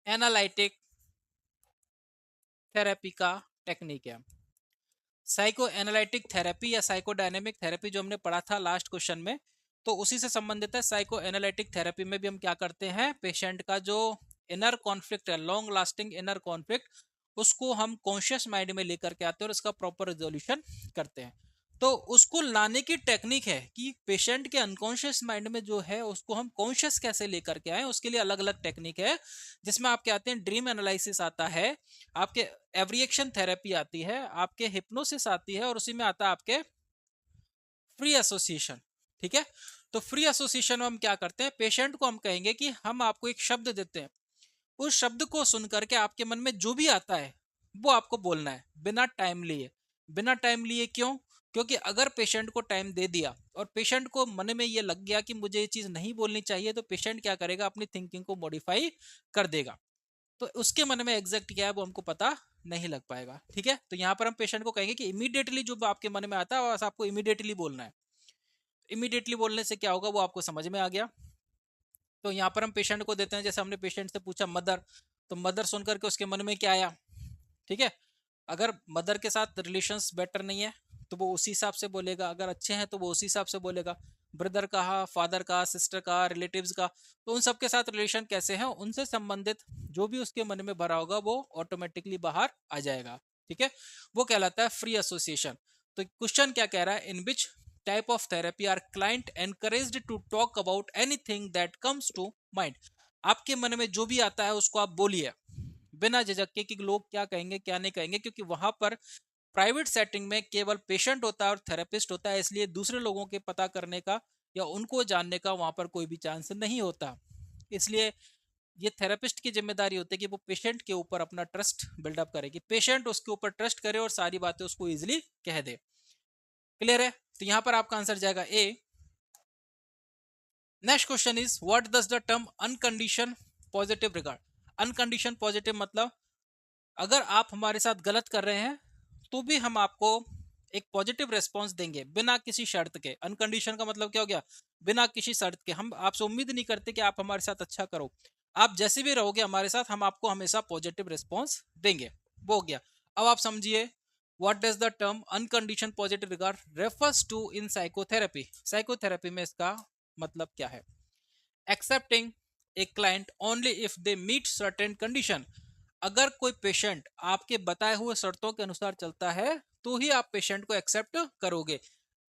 एनालिटिक थेरेपी का टेक्निक है। साइको एनालिटिक थेरेपी या साइकोडायनेमिक थेरेपी जो हमने पढ़ा था लास्ट क्वेश्चन में, तो उसी से संबंधित है। साइको एनालिटिक थेरेपी में भी हम क्या करते हैं, पेशेंट का जो इनर कॉन्फ्लिक्ट है, लॉन्ग लास्टिंग इनर कॉन्फ्लिक्ट, उसको हम कॉन्शियस माइंड में लेकर के आते हैं और उसका प्रॉपर रिजोल्यूशन करते हैं। तो उसको लाने की टेक्निक है कि पेशेंट के अनकॉन्शियस माइंड में जो है उसको हम कॉन्शियस कैसे लेकर के आए, उसके लिए अलग अलग टेक्निक है, जिसमें आपके आते हैं ड्रीम एनालिसिस आता है, आपके एवरिएक्शन थेरेपी आती है, आपके हिप्नोसिस आती है, और उसी में आता है आपके फ्री एसोसिएशन। ठीक है, तो फ्री एसोसिएशन में हम क्या करते हैं, पेशेंट को हम कहेंगे कि हम आपको एक शब्द देते हैं, उस शब्द को सुन करके आपके मन में जो भी आता है वो आपको बोलना है बिना टाइम लिए। बिना टाइम लिए क्यों? क्योंकि अगर पेशेंट को टाइम दे दिया और पेशेंट को मन में ये लग गया कि मुझे ये चीज नहीं बोलनी चाहिए, तो पेशेंट क्या करेगा, अपनी थिंकिंग को मॉडिफाई कर देगा, तो उसके मन में एग्जैक्ट क्या है वो हमको पता नहीं लग पाएगा। ठीक है, तो यहाँ पर हम पेशेंट को कहेंगे कि इमीडिएटली जो आपके मन में आता है बस आपको इमीडिएटली बोलना है। इमीडिएटली बोलने से क्या होगा वो आपको समझ में आ गया। तो यहाँ पर हम पेशेंट को देते हैं, जैसे हमने पेशेंट से पूछा मदर, तो मदर सुनकर के उसके मन में क्या आया? ठीक है, अगर मदर के साथ रिलेशंस बेटर नहीं है तो वो उसी हिसाब से बोलेगा, अगर अच्छे हैं तो वो उसी हिसाब से बोलेगा। ब्रदर का, फादर का, सिस्टर का, रिलेटिव्स का, तो उन सबके साथ रिलेशन कैसे हैं, उनसे संबंधित जो भी उसके मन में भरा होगा वो ऑटोमेटिकली बाहर आ जाएगा। ठीक है, वो कहलाता है फ्री एसोसिएशन। तो क्वेश्चन क्या कह रहा है, in which type of therapy are client encouraged to talk about anything that comes to mind. आपके मन में जो भी आता है उसको आप बोलिए बिना झिझक के कि लोग क्या कहेंगे क्या नहीं कहेंगे, क्योंकि वहां पर प्राइवेट सेटिंग में केवल पेशेंट होता है और थेरेपिस्ट होता है, इसलिए दूसरे लोगों के पता करने का या उनको जानने का वहां पर कोई भी चांस नहीं होता। इसलिए ये थेरेपिस्ट की जिम्मेदारी होती है कि वो पेशेंट के ऊपर अपना ट्रस्ट बिल्डअप करे, कि पेशेंट उसके ऊपर ट्रस्ट करे और सारी बातें उसको इजिली कह दे। क्लियर है? तो यहां पर आपका आंसर जाएगा A. Next question is what does the term uncondition positive regard. Uncondition positive मतलब अगर आप हमारे साथ गलत कर रहे हैं तो भी हम आपको एक पॉजिटिव रेस्पॉन्स देंगे बिना किसी शर्त के। अनकंडीशन का मतलब क्या हो गया, बिना किसी शर्त के। हम आपसे उम्मीद नहीं करते कि आप हमारे साथ अच्छा करो, आप जैसे भी रहोगे हमारे साथ हम आपको हमेशा पॉजिटिव रिस्पॉन्स देंगे, वो हो गया। अब आप समझिए what does the term uncondition positive regard refers to in psychotherapy. Psychotherapy में इसका मतलब क्या है, accepting a client only if they meet certain condition. अगर कोई पेशेंट आपके बताए हुए शर्तों के अनुसार चलता है तो ही आप पेशेंट को एक्सेप्ट करोगे।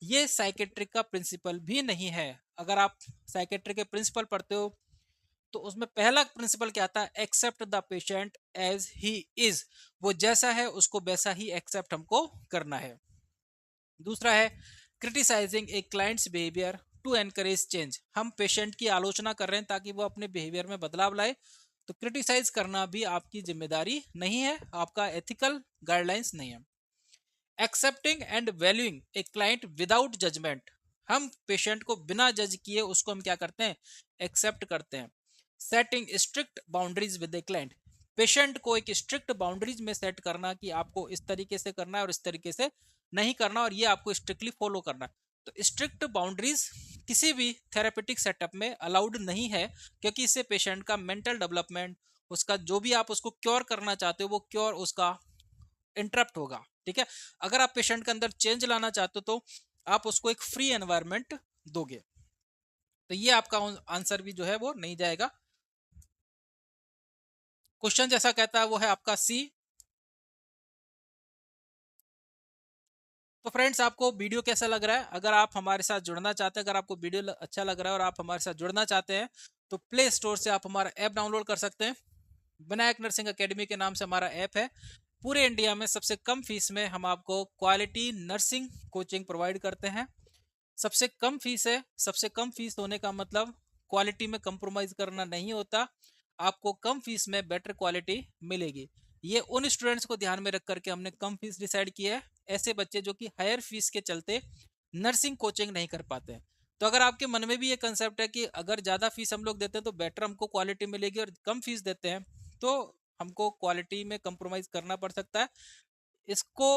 ये साइकेट्रिक का प्रिंसिपल भी नहीं है। अगर आप साइकेट्रिक के प्रिंसिपल पढ़ते हो तो उसमें पहला प्रिंसिपल क्या आता है, accept the patient as he is. वो जैसा है उसको वैसा ही एक्सेप्ट हमको करना है। दूसरा है criticising a client's behaviour to encourage change. हम पेशेंट की आलोचना कर रहे हैं ताकि वो अपने बिहेवियर में बदलाव लाए, तो क्रिटिसाइज करना भी आपकी जिम्मेदारी नहीं है, आपका एथिकल गाइडलाइंस नहीं है। Accepting and valuing a client without judgement. हम पेशेंट को बिना जज किए उसको हम क्या करते हैं, एक्सेप्ट करते हैं। Setting strict boundaries with a client. Patient को एक स्ट्रिक्ट बाउंड्रीज में सेट करना कि आपको इस तरीके से करना है और इस तरीके से नहीं करना, और ये आपको स्ट्रिक्टली फॉलो करना है। तो स्ट्रिक्ट बाउंड्रीज किसी भी थेरेपेटिक सेटअप में अलाउड नहीं है, क्योंकि इससे पेशेंट का मेंटल डेवलपमेंट, उसका जो भी आप उसको क्योर करना चाहते हो वो क्योर उसका इंटरप्ट होगा। ठीक है, अगर आप पेशेंट के अंदर चेंज लाना चाहते हो तो आप उसको एक फ्री एनवायरनमेंट दोगे। तो ये आपका आंसर भी जो है वो नहीं जाएगा। क्वेश्चन जैसा कहता है वो है आपका सी। तो फ्रेंड्स, आपको वीडियो कैसा लग रहा है? अगर आप हमारे साथ जुड़ना चाहते हैं, अगर आपको वीडियो अच्छा लग रहा है और आप हमारे साथ जुड़ना चाहते हैं, तो प्ले स्टोर से आप हमारा ऐप डाउनलोड कर सकते हैं। विनायक नर्सिंग एकेडमी के नाम से हमारा ऐप है। पूरे इंडिया में सबसे कम फीस में हम आपको क्वालिटी नर्सिंग कोचिंग प्रोवाइड करते हैं। सबसे कम फीस है। सबसे कम फीस होने का मतलब क्वालिटी में कंप्रोमाइज करना नहीं होता। आपको कम फीस में बेटर क्वालिटी मिलेगी। ये उन स्टूडेंट्स को ध्यान में रख करके हमने कम फीस डिसाइड किया है। ऐसे बच्चे जो कि हायर फीस के चलते नर्सिंग कोचिंग नहीं कर पाते हैं। तो अगर आपके मन में भी ये कंसेप्ट है कि अगर ज़्यादा फीस हम लोग देते हैं तो बेटर हमको क्वालिटी मिलेगी, और कम फीस देते हैं तो हमको क्वालिटी में कंप्रोमाइज करना पड़ सकता है, इसको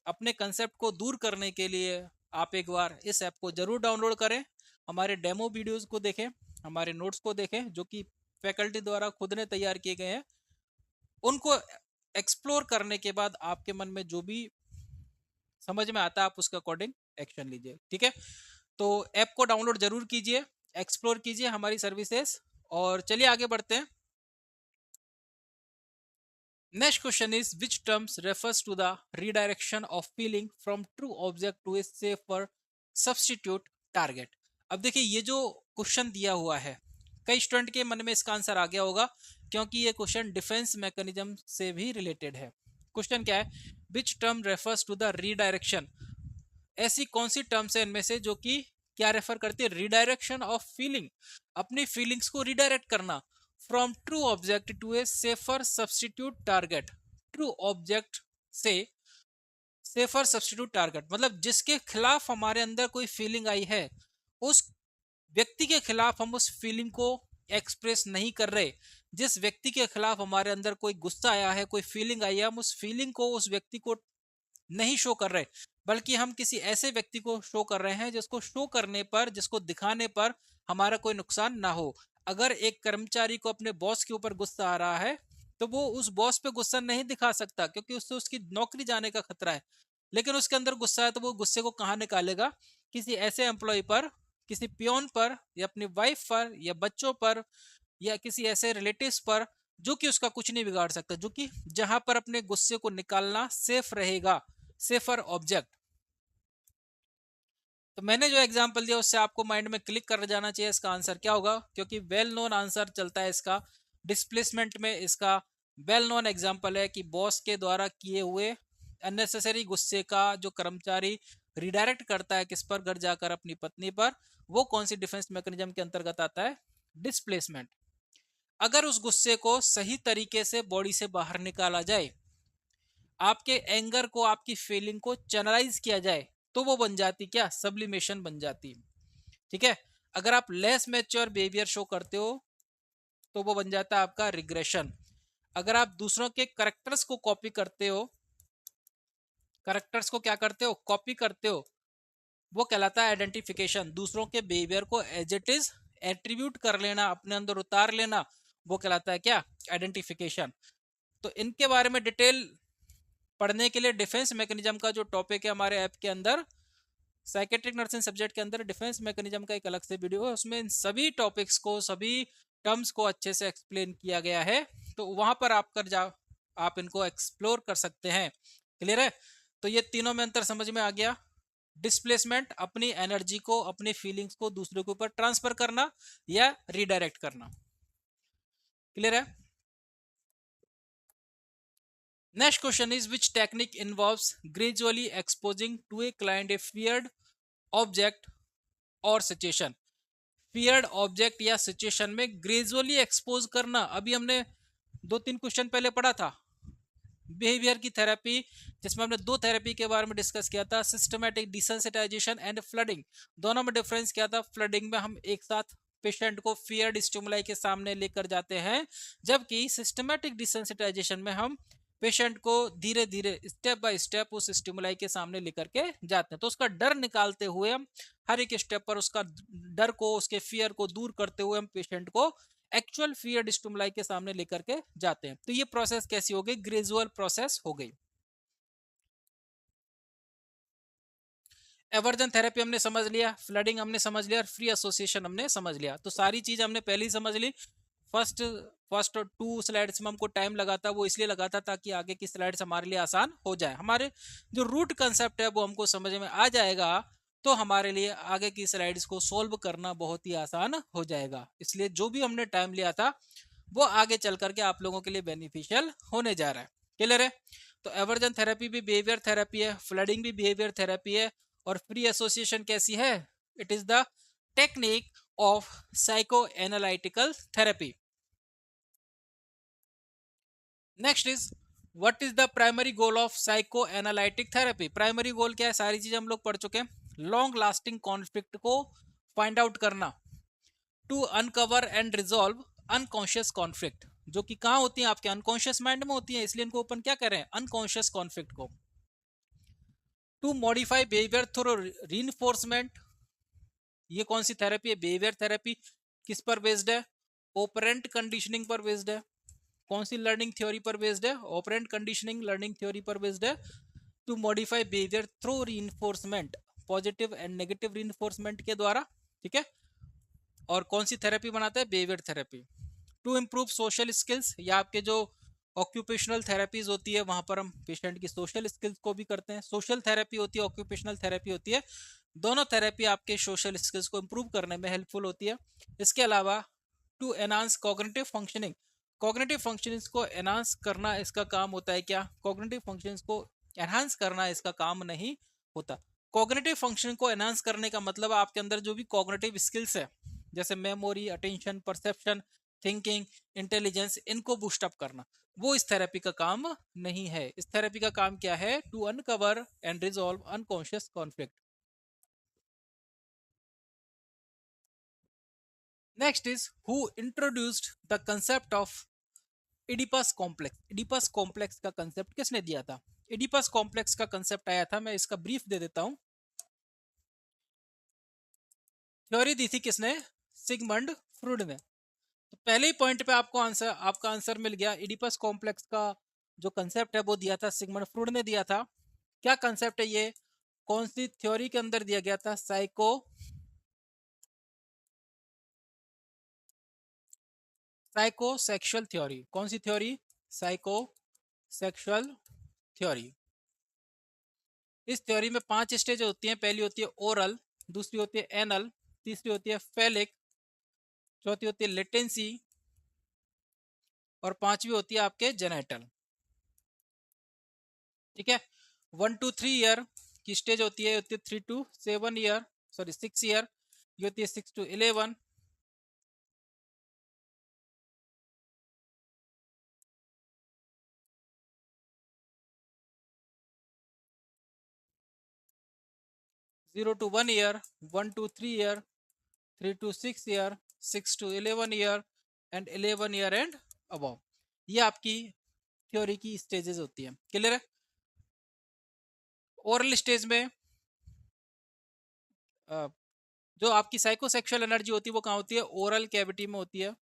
अपने कंसेप्ट को दूर करने के लिए आप एक बार इस ऐप को जरूर डाउनलोड करें। हमारे डेमो वीडियोस को देखें, हमारे नोट्स को देखें जो कि फैकल्टी द्वारा खुद ने तैयार किए गए हैं। उनको एक्सप्लोर करने के बाद आपके मन में जो भी समझ में आता है आप उसके अकॉर्डिंग एक्शन लीजिए। ठीक है, तो ऐप को डाउनलोड जरूर कीजिए, एक्सप्लोर कीजिए हमारी सर्विसेज। और चलिए आगे बढ़ते हैं। Next question is, which terms refers to the redirection of feeling from true object to a safer substitute target? अब देखिए, ये जो क्वेश्चन दिया हुआ है, कई स्टूडेंट के मन में इसका आंसर आ गया होगा, क्योंकि ये क्वेश्चन डिफेंस मैकेनिज्म से भी रिलेटेड है। क्वेश्चन क्या है? Which term refers to the redirection? ऐसी कौन सी टर्म्स है इनमें से जो कि क्या रेफर करती है? रिडायरेक्शन ऑफ फीलिंग, अपनी फीलिंग्स को रिडायरेक्ट करना from true object to a safer substitute target. True object से सेफर सब्सटीट्यूट टारगेट मतलब जिसके खिलाफ हमारे अंदर कोई फीलिंग आई है, उस व्यक्ति के खिलाफ हम उस फीलिंग को एक्सप्रेस नहीं कर रहे। जिस व्यक्ति के खिलाफ हमारे अंदर कोई गुस्सा आया है, कोई फीलिंग आई है, हम उस फीलिंग को उस व्यक्ति को नहीं शो कर रहे, बल्कि हम किसी ऐसे व्यक्ति को शो कर रहे हैं जिसको शो करने पर, जिसको दिखाने पर हमारा कोई नुकसान ना हो। अगर एक कर्मचारी को अपने बॉस के ऊपर गुस्सा आ रहा है तो वो उस बॉस पे गुस्सा नहीं दिखा सकता, क्योंकि उससे उसकी नौकरी जाने का खतरा है। लेकिन उसके अंदर गुस्सा है तो वो गुस्से को कहाँ निकालेगा? किसी ऐसे एम्प्लॉय पर, किसी पियोन पर, या अपनी वाइफ पर, या बच्चों पर, या किसी ऐसे रिलेटिव्स पर जो कि उसका कुछ नहीं बिगाड़ सकता, जो कि जहां पर अपने गुस्से को निकालना सेफ रहेगा, सेफर ऑब्जेक्ट। तो मैंने जो एग्जांपल दिया उससे आपको माइंड में क्लिक कर जाना चाहिए इसका आंसर क्या होगा, क्योंकि वेल नोन आंसर चलता है इसका। डिस्प्लेसमेंट में इसका वेल नोन एग्जांपल है कि बॉस के द्वारा किए हुए अननेसेसरी गुस्से का जो कर्मचारी रिडायरेक्ट करता है किस पर? घर जाकर अपनी पत्नी पर। वो कौन सी डिफेंस मैकेनिज्म के अंतर्गत आता है? डिस्प्लेसमेंट। अगर उस गुस्से को सही तरीके से बॉडी से बाहर निकाला जाए, आपके एंगर को, आपकी फीलिंग को चैनलाइज किया जाए, तो वो बन जाती क्या? सब्लिमेशन बन जाती। ठीक है, अगर आप लेस मैच्योर बिहेवियर शो करते हो तो वो बन जाता है आपका रिग्रेशन। अगर आप दूसरों के करेक्टर्स को कॉपी करते हो, करेक्टर्स को क्या करते हो? कॉपी करते हो, वो कहलाता है आइडेंटिफिकेशन। दूसरों के बिहेवियर को एज इट इज एट्रीब्यूट कर लेना, अपने अंदर उतार लेना, वो कहलाता है क्या? आइडेंटिफिकेशन। तो इनके बारे में डिटेल पढ़ने के लिए डिफेंस मैकेनिज्म का जो टॉपिक है हमारे ऐप के अंदर, साइकेट्रिक नर्सिंग सब्जेक्ट के अंदर डिफेंस मैकेनिज्म का एक अलग से वीडियो है, उसमें इन सभी टॉपिक्स को, सभी टर्म्स को अच्छे से एक्सप्लेन किया गया है। तो वहां पर आप कर जा आप इनको एक्सप्लोर कर सकते हैं। क्लियर है? तो ये तीनों में अंतर समझ में आ गया। डिस्प्लेसमेंट, अपनी एनर्जी को, अपनी फीलिंग्स को दूसरे के ऊपर ट्रांसफर करना या रिडायरेक्ट करना। क्लियर है? Next question is, which technique involves gradually exposing to a client a feared object और सिचुएशन? फियर्ड ऑब्जेक्ट या सिचुएशन में ग्रेजुअली एक्सपोज करना, अभी हमने 2-3 क्वेश्चन पहले पढ़ा था बिहेवियर की थेरेपी, जिसमें हमने दो थेरेपी के बारे में डिस्कस किया था, सिस्टमैटिक डिसेंसिटाइजेशन एंड फ्लडिंग। दोनों में डिफरेंस क्या था? फ्लडिंग में हम एक साथ पेशेंट को फियर्ड स्टिमुलाई के सामने लेकर जाते हैं, जबकि सिस्टमैटिक डिसेंसिटाइजेशन में हम पेशेंट को धीरे धीरे, स्टेप बाय स्टेप उस स्टिमुलाई के सामने लेकर के जाते हैं। तो उसका डर निकालते हुए हम हर एक स्टेप पर उसका डर को, उसके फियर को दूर करते हुए हम पेशेंट को एक्चुअल फियर स्टिमुलाई के सामने लेकर के जाते हैं। तो ये प्रोसेस कैसी हो गई? ग्रेजुअल प्रोसेस हो गई। एवर्जन थेरेपी हमने समझ लिया, फ्लडिंग हमने समझ लिया, और फ्री एसोसिएशन हमने समझ लिया। तो सारी चीज हमने पहले ही समझ ली। फर्स्ट फर्स्ट 2 स्लाइड्स में हमको टाइम लगा था, वो इसलिए लगा था ताकि आगे की स्लाइड्स हमारे लिए आसान हो जाए, हमारे जो रूट कंसेप्ट है वो हमको समझ में आ जाएगा, तो हमारे लिए आगे की स्लाइड्स को सोल्व करना बहुत ही आसान हो जाएगा। इसलिए जो भी हमने टाइम लिया था वो आगे चल करके आप लोगों के लिए बेनिफिशियल होने जा रहा है। क्लियर है? तो एवर्जन थेरेपी भी बिहेवियर थेरेपी है, फ्लडिंग भी बिहेवियर थेरेपी है, और फ्री एसोसिएशन कैसी है? It is the technique of psycho analytical therapy. Next is what is the primary goal of psycho analytic therapy? Primary goal क्या है? सारी चीजें हम लोग पढ़ चुके हैं। लॉन्ग लास्टिंग कॉन्फ्लिक्ट को फाइंड आउट करना, to uncover and resolve unconscious conflict, जो कि कहाँ होती है? आपके अनकॉन्शियस माइंड में होती है, इसलिए इनको ओपन क्या कर रहे हैं? अनकॉन्शियस कॉन्फ्लिक्ट को। To modify behaviour through reinforcement, ये कौन सी थेरेपी है? Behaviour therapy. किस पर बेस्ड है? ओपरेंट कंडीशनिंग पर बेस्ड है। कौन सी लर्निंग थ्योरी पर बेस्ड है? ऑपरेंट कंडीशनिंग लर्निंग थ्योरी पर बेस्ड है। To modify behaviour through reinforcement, positive and negative reinforcement के द्वारा। ठीक है? और कौन सी थेरेपी बनाता है? Behaviour therapy. To improve social skills, या आपके जो ऑक्यूपेशनल थेरेपीज होती है वहां पर हम पेशेंट की सोशल स्किल्स को भी करते हैं। सोशल थेरेपी होती है, ऑक्यूपेशनल थेरेपी होती है, दोनों थेरेपी आपके सोशल स्किल्स को इम्प्रूव करने में हेल्पफुल होती है। इसके अलावा to enhance cognitive functioning, cognitive functionings को एनहांस करना इसका काम होता है क्या? कॉग्निटिव फंक्शनिंग्स को एनहांस करना इसका काम नहीं होता। कॉग्निटिव फंक्शन को एनहांस करने का मतलब आपके अंदर जो भी कॉग्निटिव स्किल्स है, जैसे memory, attention, perception, thinking, intelligence, इनको बूस्टअप करना, वो इस थेरेपी का काम नहीं है। इस थेरेपी का काम क्या है? To uncover and resolve unconscious conflict. Next is who introduced the concept of Oedipus complex? Oedipus complex का कंसेप्ट किसने दिया था? इडिपस कॉम्प्लेक्स का कंसेप्ट आया था, मैं इसका ब्रीफ दे देता हूं। थ्योरी दी थी किसने? सिगमंड फ्रूड ने। तो पहले ही पॉइंट पे आपको आंसर, आपका आंसर मिल गया। इडिपस कॉम्प्लेक्स का जो कंसेप्ट है वो दिया था सिगमंड फ्रूड ने दिया था। क्या कंसेप्ट है ये? कौन सी थ्योरी के अंदर दिया गया था? Psychosexual theory. कौन सी थ्योरी? Psychosexual theory. इस थ्योरी में 5 स्टेज होती हैं। पहली होती है ओरल, दूसरी होती है एनल, तीसरी होती है फेलिक, चौथी होती है लेटेंसी, और पांचवी होती है आपके जेनेटल। ठीक है? 1 to 3 ईयर की स्टेज होती है 3 to 7 ईयर, सॉरी 6 ईयर, ये होती है 6 to 11। 0 to 1 year, 1 to 3 year, 3 to 6 year, 6 to 11 year, and 11 year and above. ये आपकी थ्योरी की स्टेजेस होती है। क्लियर है? ओरल स्टेज में जो आपकी साइकोसेक्सुअल एनर्जी होती है वो कहाँ होती है? ओरल कैविटी में होती है।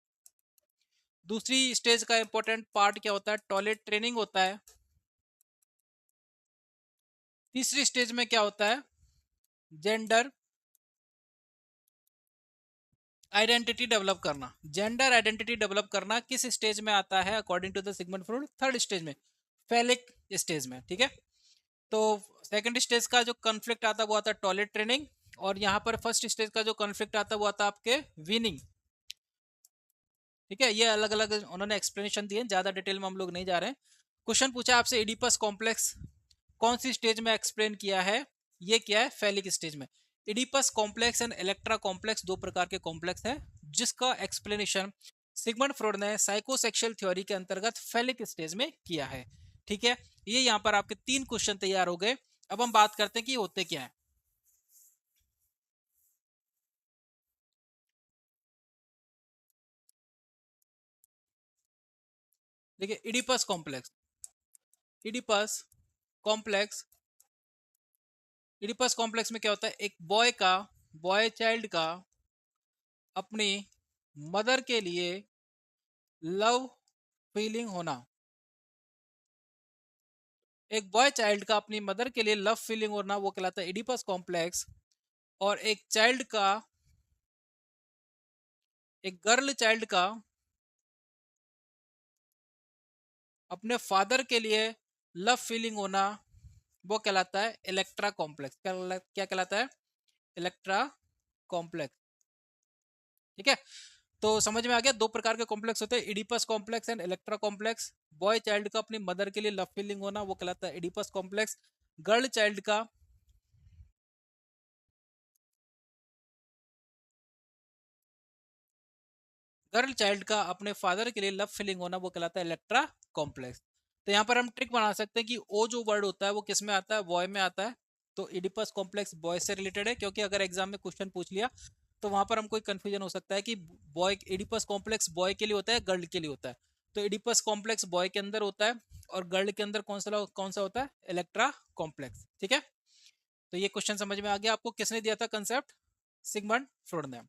दूसरी स्टेज का इंपॉर्टेंट पार्ट क्या होता है? टॉयलेट ट्रेनिंग होता है। तीसरी स्टेज में क्या होता है? जेंडर आइडेंटिटी डेवलप करना। जेंडर आइडेंटिटी डेवलप करना किस स्टेज में आता है according to the Sigmund Freud? Third stage में, फेलिक स्टेज में। ठीक है? तो सेकंड स्टेज का जो कॉन्फ्लिक्ट आता है वो आता है टॉयलेट ट्रेनिंग, और यहाँ पर फर्स्ट स्टेज का जो कॉन्फ्लिक्ट आता है वो आता है आपके वीनिंग। ठीक है? ये अलग अलग उन्होंने एक्सप्लेनेशन दिए, ज्यादा डिटेल में हम लोग नहीं जा रहे हैं। क्वेश्चन पूछा आपसे इडिपस कॉम्प्लेक्स कौन सी स्टेज में एक्सप्लेन किया है? ये क्या है? फेलिक स्टेज में। Oedipus complex and Electra complex दो प्रकार के कॉम्प्लेक्स हैं जिसका एक्सप्लेनेशन सिगमंड फ्रॉइड ने साइकोसेक्सुअल थ्योरी के अंतर्गत फेलिक स्टेज में किया है। ठीक है? ये यहाँ पर आपके 3 क्वेश्चन तैयार हो गए। अब हम बात करते हैं कि ये होते क्या है। देखिए, Oedipus complex, Oedipus complex, Oedipus complex में क्या होता है? एक बॉय चाइल्ड का अपनी मदर के लिए लव फीलिंग होना, एक बॉय चाइल्ड का अपनी मदर के लिए लव फीलिंग होना, वो कहलाता है इडिपस कॉम्प्लेक्स। और एक चाइल्ड का, एक गर्ल चाइल्ड का अपने फादर के लिए लव फीलिंग होना वो कहलाता है इलेक्ट्रा कॉम्प्लेक्स। क्या कहलाता है? Electra complex. ठीक है, तो समझ में आ गया, दो प्रकार के कॉम्प्लेक्स होते हैं, Oedipus complex and Electra complex. Boy child का अपनी मदर के लिए लव फीलिंग होना वो कहलाता है इडिपस कॉम्प्लेक्स। गर्ल चाइल्ड का गर्ल चाइल्ड का अपने फादर के लिए लव फीलिंग होना वो कहलाता है इलेक्ट्रा कॉम्प्लेक्स। तो यहाँ पर हम ट्रिक बना सकते हैं कि ओ जो वर्ड होता है वो किस में आता है? बॉय में आता है। तो इडिपस कॉम्प्लेक्स बॉय से रिलेटेड है, क्योंकि अगर एग्जाम में क्वेश्चन पूछ लिया तो वहां पर हमको कंफ्यूजन हो सकता है कि बॉय इडिपस कॉम्प्लेक्स बॉय के लिए होता है गर्ल के लिए होता है। तो इडिपस कॉम्प्लेक्स बॉय के अंदर होता है और गर्ल के अंदर कौन सा होता है? Electra complex. ठीक है, तो ये क्वेश्चन समझ में आ गया आपको। किसने दिया था कंसेप्ट? सिगमंड फ्रॉइड ने।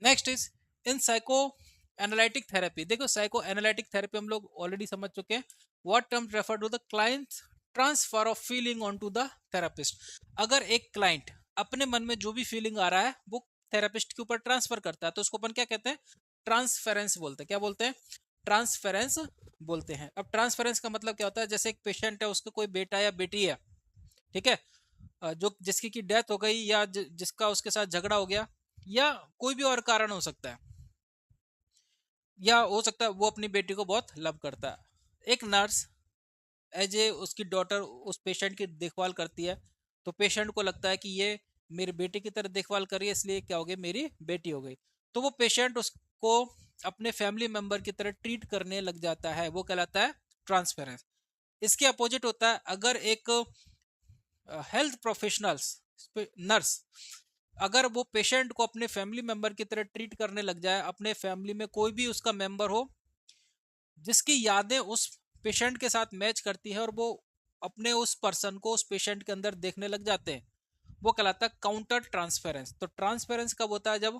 Next is in psycho analytic therapy. देखो साइको एनालिटिक थेरेपी हम लोग ऑलरेडी समझ चुके हैं। What term refer to the client transfer of feeling on to the therapist. अगर एक क्लाइंट अपने मन में जो भी फीलिंग आ रहा है वो थेरेपिस्ट के ऊपर ट्रांसफर करता है तो उसको अपन क्या कहते हैं? ट्रांसफेरेंस बोलते हैं। क्या बोलते हैं? ट्रांसफेरेंस बोलते हैं। अब ट्रांसफेरेंस का मतलब क्या होता है? जैसे एक पेशेंट है, उसका कोई बेटा या बेटी है, ठीक है, जो जिसकी की डेथ हो गई या जिसका उसके साथ झगड़ा हो गया या कोई भी और कारण हो सकता है, या हो सकता है वो अपनी बेटी को बहुत लव करता है। एक नर्स एज ए उसकी डॉटर उस पेशेंट की देखभाल करती है, तो पेशेंट को लगता है कि ये मेरी बेटी की तरह देखभाल कर रही है, इसलिए क्या हो गई? मेरी बेटी हो गई। तो वो पेशेंट उसको अपने फैमिली मेंबर की तरह ट्रीट करने लग जाता है, वो कहलाता है ट्रांसफेरेंस। इसके अपोजिट होता है अगर एक हेल्थ प्रोफेशनल्स, नर्स, अगर वो पेशेंट को अपने फैमिली मेंबर की तरह ट्रीट करने लग जाए, अपने फैमिली में कोई भी उसका मेंबर हो जिसकी यादें उस पेशेंट के साथ मैच करती है और वो अपने उस पर्सन को उस पेशेंट के अंदर देखने लग जाते हैं, वो कहलाता है काउंटर ट्रांसफेरेंस। तो ट्रांसफेरेंस कब होता है? जब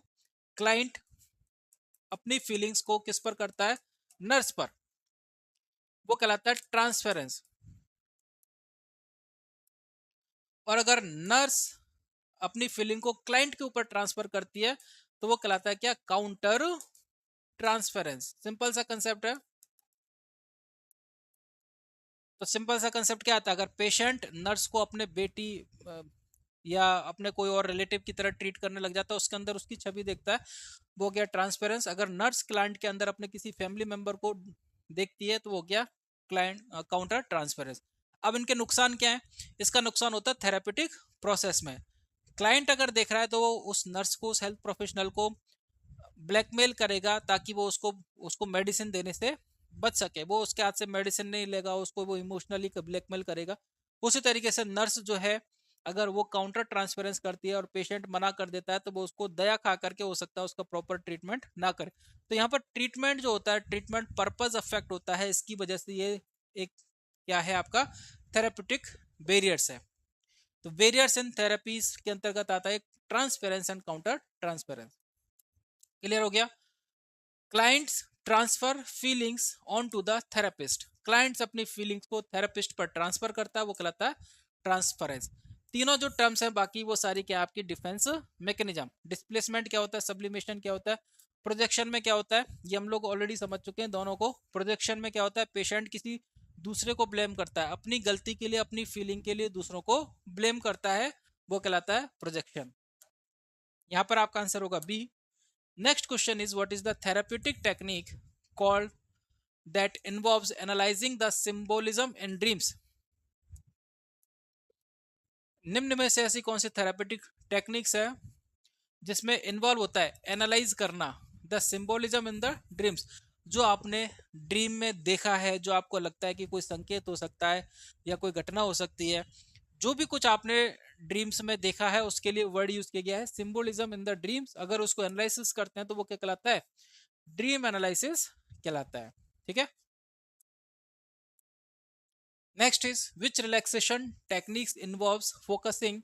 क्लाइंट अपनी फीलिंग्स को किस पर करता है? नर्स पर। वो कहलाता है ट्रांसफेरेंस। और अगर नर्स अपनी फीलिंग को क्लाइंट के ऊपर ट्रांसफर करती है तो वो कहलाता है क्या? Counter transference. सिंपल सा कंसेप्ट है। तो सिंपल सा कंसेप्ट क्या आता है? अगर पेशेंट नर्स को अपने बेटी या अपने कोई और रिलेटिव की तरह ट्रीट करने लग जाता है, उसके अंदर उसकी छवि देखता है, वो गया ट्रांसपेरेंस। अगर नर्स क्लाइंट के अंदर अपने किसी फैमिली मेंबर को देखती है तो वो गया क्लाइंट काउंटर ट्रांसपेरेंस। अब इनके नुकसान क्या है? इसका नुकसान होता है थेरेपेटिक प्रोसेस में। क्लाइंट अगर देख रहा है तो वो उस नर्स को, उस हेल्थ प्रोफेशनल को ब्लैकमेल करेगा ताकि वो उसको उसको मेडिसिन देने से बच सके। वो उसके हाथ से मेडिसिन नहीं लेगा, उसको वो इमोशनली ब्लैकमेल करेगा। उसी तरीके से नर्स जो है, अगर वो काउंटर ट्रांसफरेंस करती है और पेशेंट मना कर देता है तो वो उसको दया खा करके हो सकता है उसका प्रॉपर ट्रीटमेंट ना करे। तो यहाँ पर ट्रीटमेंट जो होता है, ट्रीटमेंट पर्पज अफेक्ट होता है, इसकी वजह से ये एक क्या है आपका? थेरेपेटिक बैरियर्स है। तो बैरियर्स इन थेरेपीज के अंतर्गत आता है transference and counter transference. Clear हो गया? Client's transfer feelings on to the therapist. Clients अपनी फीलिंग्स को थेरेपिस्ट पर ट्रांसफर करता है, वो कहलाता है ट्रांसफरेंस। तीनों जो टर्म्स हैं बाकी वो सारी क्या आपकी डिफेंस मैकेनिज्म। डिस्प्लेसमेंट क्या होता है? सब्लिमेशन क्या होता है? प्रोजेक्शन में क्या होता है? ये हम लोग ऑलरेडी समझ चुके हैं दोनों को। प्रोजेक्शन में क्या होता है? पेशेंट किसी दूसरे को ब्लेम करता है, अपनी गलती के लिए, अपनी फीलिंग के लिए दूसरों को ब्लेम करता है, वो कहलाता है प्रोजेक्शन। यहाँ पर आपका आंसर होगा B. Next question is what is the therapeutic technique called that involves analyzing the symbolism in dreams? निम्न में से ऐसी कौन सी थेरापेटिक टेक्निक्स है जिसमें इन्वॉल्व होता है एनालाइज करना the symbolism in the dreams? जो आपने ड्रीम में देखा है, जो आपको लगता है कि कोई संकेत हो सकता है या कोई घटना हो सकती है, जो भी कुछ आपने ड्रीम्स में देखा है उसके लिए वर्ड यूज किया गया है सिंबोलिज्म इन द ड्रीम्स। अगर उसको एनालिसिस करते हैं तो वो क्या कहलाता है? ड्रीम एनालिसिस कहलाता है। ठीक है, next is which relaxation techniques involves focusing